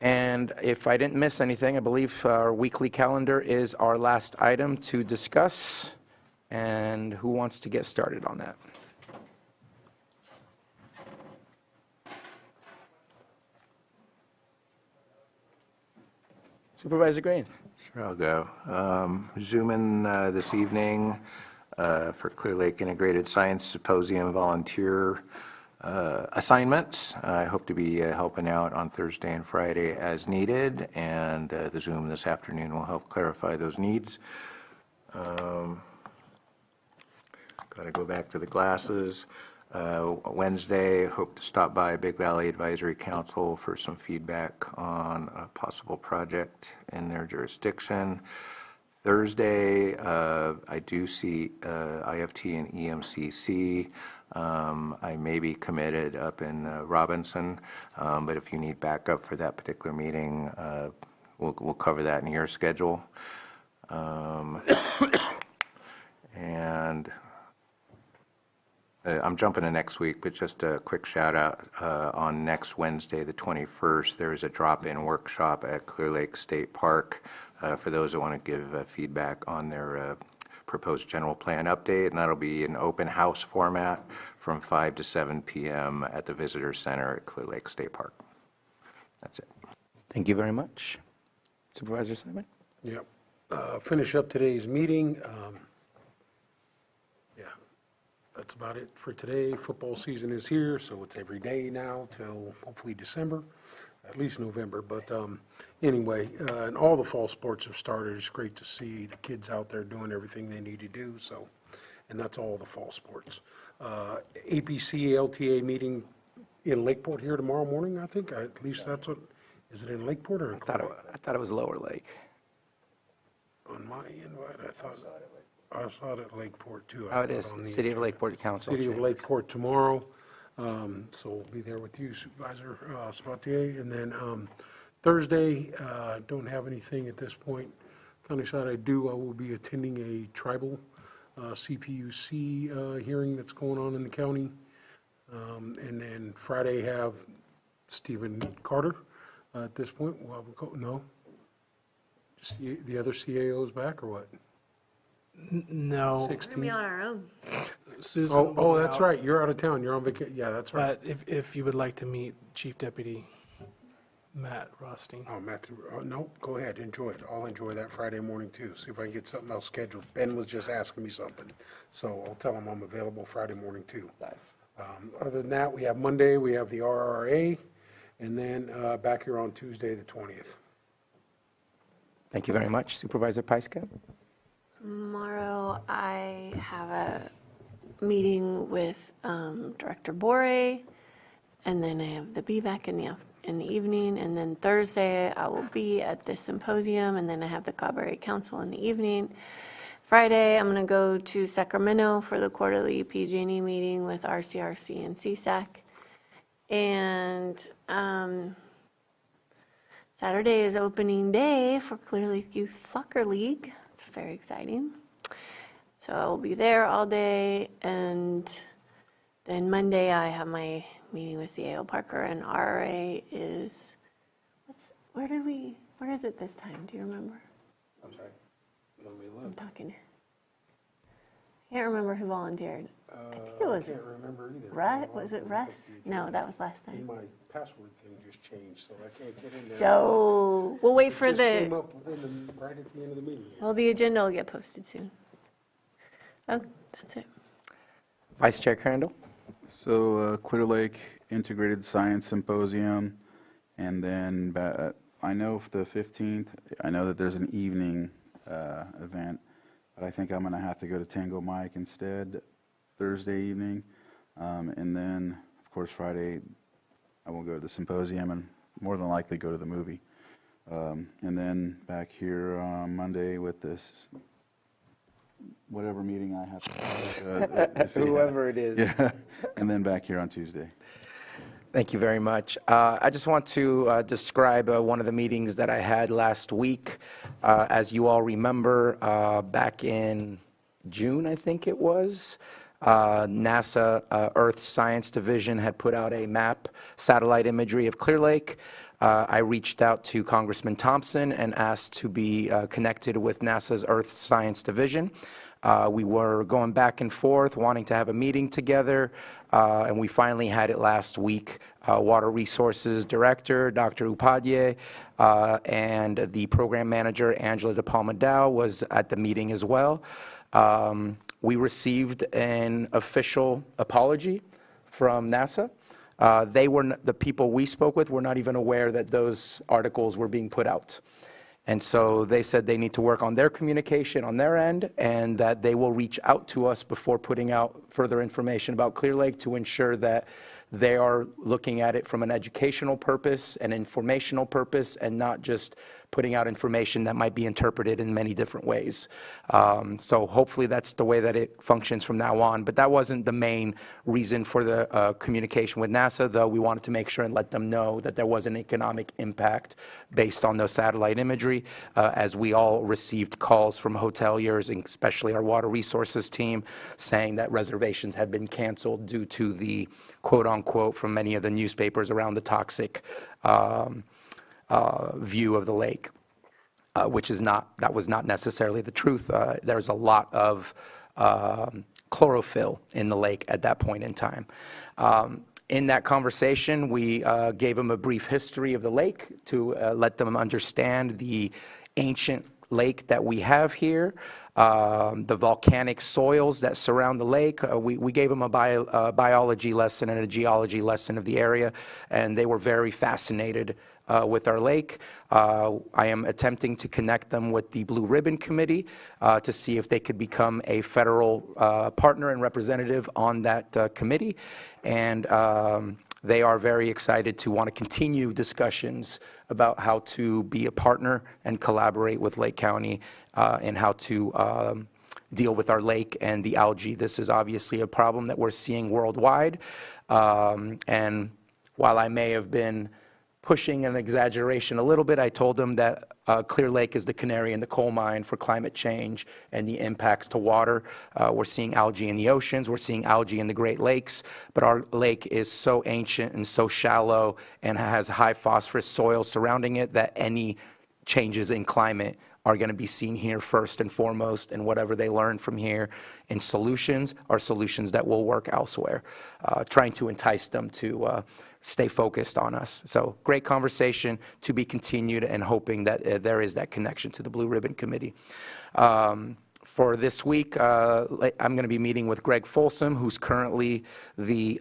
And if I didn't miss anything, I believe our weekly calendar is our last item to discuss. And who wants to get started on that? Supervisor Green. Sure, I'll go. Zoom in this evening for Clear Lake Integrated Science Symposium volunteer assignments. I hope to be helping out on Thursday and Friday as needed, and the Zoom this afternoon will help clarify those needs. Got to go back to the glasses. Wednesday, hope to stop by Big Valley Advisory Council for some feedback on a possible project in their jurisdiction. Thursday, I do see IFT and EMCC. I may be committed up in Robinson, but if you need backup for that particular meeting, we'll cover that in your schedule. And I'm jumping to next week, but just a quick shout out on next Wednesday, the 21st, there is a drop-in workshop at Clear Lake State Park for those that want to give feedback on their proposed general plan update, and that'll be an open house format from 5 to 7 p.m. at the Visitor Center at Clear Lake State Park. That's it. Thank you very much. Supervisor Simon? Yep. Finish up today's meeting. That's about it for today. Football season is here, so it's every day now till hopefully December, at least November. But anyway, and all the fall sports have started. It's great to see the kids out there doing everything they need to do. So, and that's all the fall sports. APC LTA meeting in Lakeport here tomorrow morning, I think. At least that's what, is it in Lakeport or in Clear Lake? I thought it was Lower Lake. On my invite, I saw it at Lakeport too. Oh, it is. City of Lakeport Council. City of Lakeport tomorrow. So we'll be there with you, Supervisor Sabatier. And then Thursday, don't have anything at this point. County side, I will be attending a tribal CPUC hearing that's going on in the county. And then Friday have Stephen Carter. At this point, no? The other CAOs back or what? No. We're gonna be on our own. Susan Oh, will be that's out. right. You're out of town. You're on vacation. Yeah, that's right. But if you would like to meet Chief Deputy Matt Rothstein. Oh, Matthew, no, go ahead. Enjoy it. I'll enjoy that Friday morning too. See if I can get something else scheduled. Ben was just asking me something, so I'll tell him I'm available Friday morning too. Nice. Other than that, we have Monday, we have the RRA, and then back here on Tuesday, the 20th. Thank you very much. Supervisor Pyska? Tomorrow, I have a meeting with Director Bore, and then I have the BVAC in the evening, and then Thursday, I will be at the symposium, and then I have the Cabaret Council in the evening. Friday, I'm going to go to Sacramento for the quarterly PG&E meeting with RCRC and CSAC. And Saturday is opening day for Clear Lake Youth Soccer League. It's very exciting. So I will be there all day, and then Monday I have my meeting with CAO Parker, and RRA is, where is it this time? Do you remember? I'm sorry. Let me look. I'm talking. I can't remember who volunteered. I think it was. I can't remember either. Russ? Was it Russ? No, that was last time. My password thing just changed, so I can't get in there. So we'll wait for It just came the. up right at the end of the meeting. Well, the agenda will get posted soon. Oh, that's it. Vice Chair Crandall? So Clear Lake Integrated Science Symposium, and then I know for the 15th, I know that there's an evening event, but I think I'm going to have to go to Tango Mike instead Thursday evening, and then of course Friday I will go to the symposium and more than likely go to the movie, and then back here on Monday with this whatever meeting I have to Whoever it is. Yeah, and then back here on Tuesday. Thank you very much. I just want to describe one of the meetings that I had last week. As you all remember, back in June, I think it was, NASA Earth Science Division had put out a map, satellite imagery of Clear Lake. I reached out to Congressman Thompson and asked to be connected with NASA's Earth Science Division. We were going back and forth, wanting to have a meeting together, and we finally had it last week. Water Resources Director, Dr. Upadhyay, and the Program Manager, Angela De Palma Dow, was at the meeting as well. We received an official apology from NASA. The people we spoke with were not even aware that those articles were being put out. And so they said they need to work on their communication on their end, and that they will reach out to us before putting out further information about Clear Lake to ensure that they are looking at it from an educational purpose, an informational purpose, and not just putting out information that might be interpreted in many different ways. So hopefully that's the way that it functions from now on. But that wasn't the main reason for the communication with NASA, though we wanted to make sure and let them know that there was an economic impact based on those satellite imagery, as we all received calls from hoteliers, and especially our water resources team, saying that reservations had been canceled due to the quote-unquote, from many of the newspapers, around the toxic view of the lake, which is not, that was not necessarily the truth. There's a lot of chlorophyll in the lake at that point in time. In that conversation, we gave them a brief history of the lake to let them understand the ancient lake that we have here, the volcanic soils that surround the lake. We gave them a biology lesson and a geology lesson of the area, and they were very fascinated with our lake. I am attempting to connect them with the Blue Ribbon Committee to see if they could become a federal partner and representative on that committee. And they are very excited to want to continue discussions about how to be a partner and collaborate with Lake County and how to deal with our lake and the algae. This is obviously a problem that we're seeing worldwide. And while I may have been pushing an exaggeration a little bit, I told them that Clear Lake is the canary in the coal mine for climate change and the impacts to water. We're seeing algae in the oceans, we're seeing algae in the Great Lakes, but our lake is so ancient and so shallow and has high phosphorus soil surrounding it that any changes in climate are going to be seen here first and foremost, and whatever they learn from here in solutions are solutions that will work elsewhere, trying to entice them to stay focused on us. So great conversation to be continued, and hoping that there is that connection to the Blue Ribbon Committee. For this week, I'm going to be meeting with Greg Folsom, who's currently the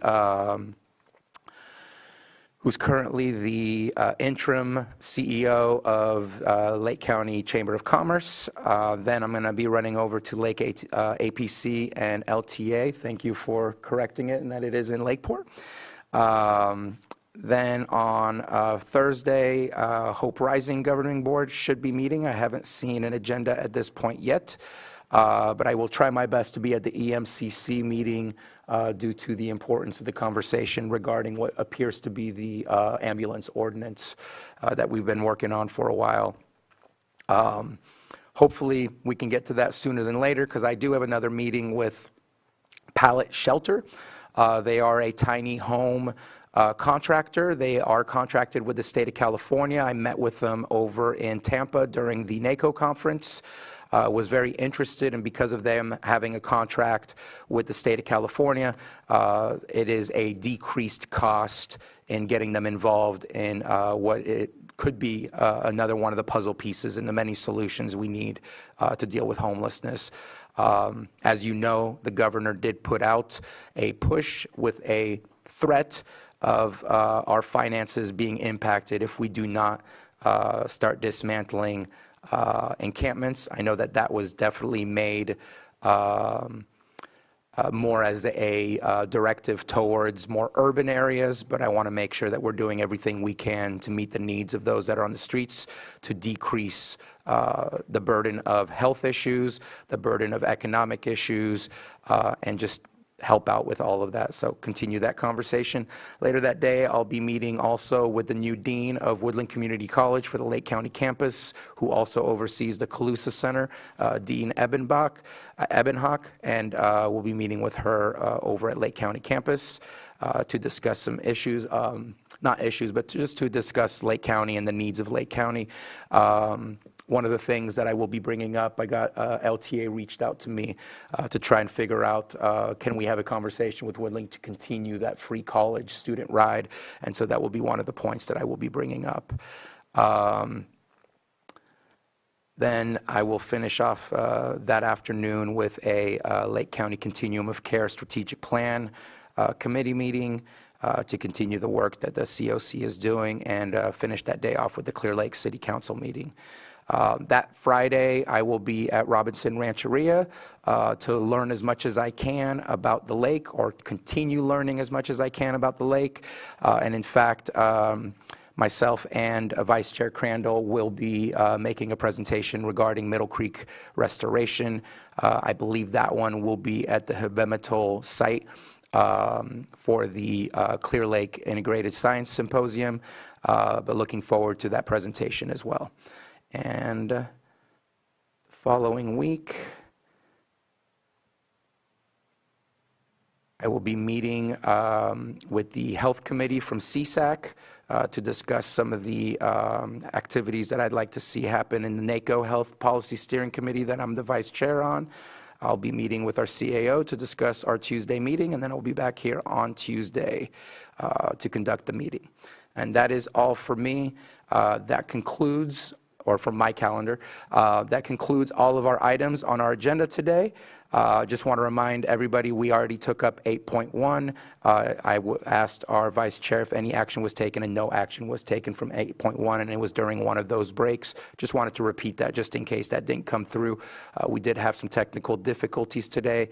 interim CEO of Lake County Chamber of Commerce. Then I'm going to be running over to Lake APC and LTA. Thank you for correcting it and that it is in Lakeport. Then on Thursday, Hope Rising Governing Board should be meeting. I haven't seen an agenda at this point yet, but I will try my best to be at the EMCC meeting due to the importance of the conversation regarding what appears to be the ambulance ordinance that we've been working on for a while. Hopefully we can get to that sooner than later, because I do have another meeting with Pallet Shelter. They are a tiny home contractor. They are contracted with the state of California. I met with them over in Tampa during the NACO conference. Was very interested, and because of them having a contract with the state of California, it is a decreased cost in getting them involved in what it could be another one of the puzzle pieces in the many solutions we need to deal with homelessness. As you know, the governor did put out a push with a threat of our finances being impacted if we do not start dismantling encampments. I know that that was definitely made more as a directive towards more urban areas, but I want to make sure that we're doing everything we can to meet the needs of those that are on the streets, to decrease the burden of health issues, the burden of economic issues, and just help out with all of that. So continue that conversation. Later that day, I'll be meeting also with the new dean of Woodland Community College for the Lake County campus, who also oversees the Calusa Center, Dean Ebenhock, and we'll be meeting with her over at Lake County campus to discuss some issues, not issues, but just to discuss Lake County and the needs of Lake County. One of the things that I will be bringing up, I got LTA reached out to me to try and figure out, can we have a conversation with Woodland to continue that free college student ride? And so that will be one of the points that I will be bringing up. Then I will finish off that afternoon with a Lake County Continuum of Care Strategic Plan committee meeting to continue the work that the COC is doing, and finish that day off with the Clear Lake City Council meeting. That Friday, I will be at Robinson Rancheria to learn as much as I can about the lake, or continue learning as much as I can about the lake. And in fact, myself and Vice Chair Crandall will be making a presentation regarding Middle Creek restoration. I believe that one will be at the Hebematol site for the Clear Lake Integrated Science Symposium, but looking forward to that presentation as well. And following week, I will be meeting with the Health Committee from CSAC to discuss some of the activities that I'd like to see happen in the NACO Health Policy Steering Committee that I'm the vice chair on. I'll be meeting with our CAO to discuss our Tuesday meeting, and then I'll be back here on Tuesday to conduct the meeting. And that is all for me. That concludes, or from my calendar, that concludes all of our items on our agenda today. Just want to remind everybody, we already took up 8.1. I asked our vice chair if any action was taken, and no action was taken from 8.1, and it was during one of those breaks. Just wanted to repeat that just in case that didn't come through. We did have some technical difficulties today.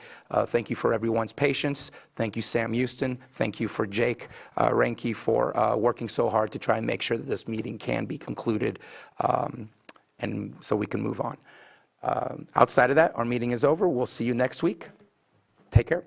Thank you for everyone's patience. Thank you, Sam Houston. Thank you for Jake Renke for working so hard to try and make sure that this meeting can be concluded, and so we can move on. Outside of that, our meeting is over. We'll see you next week. Take care.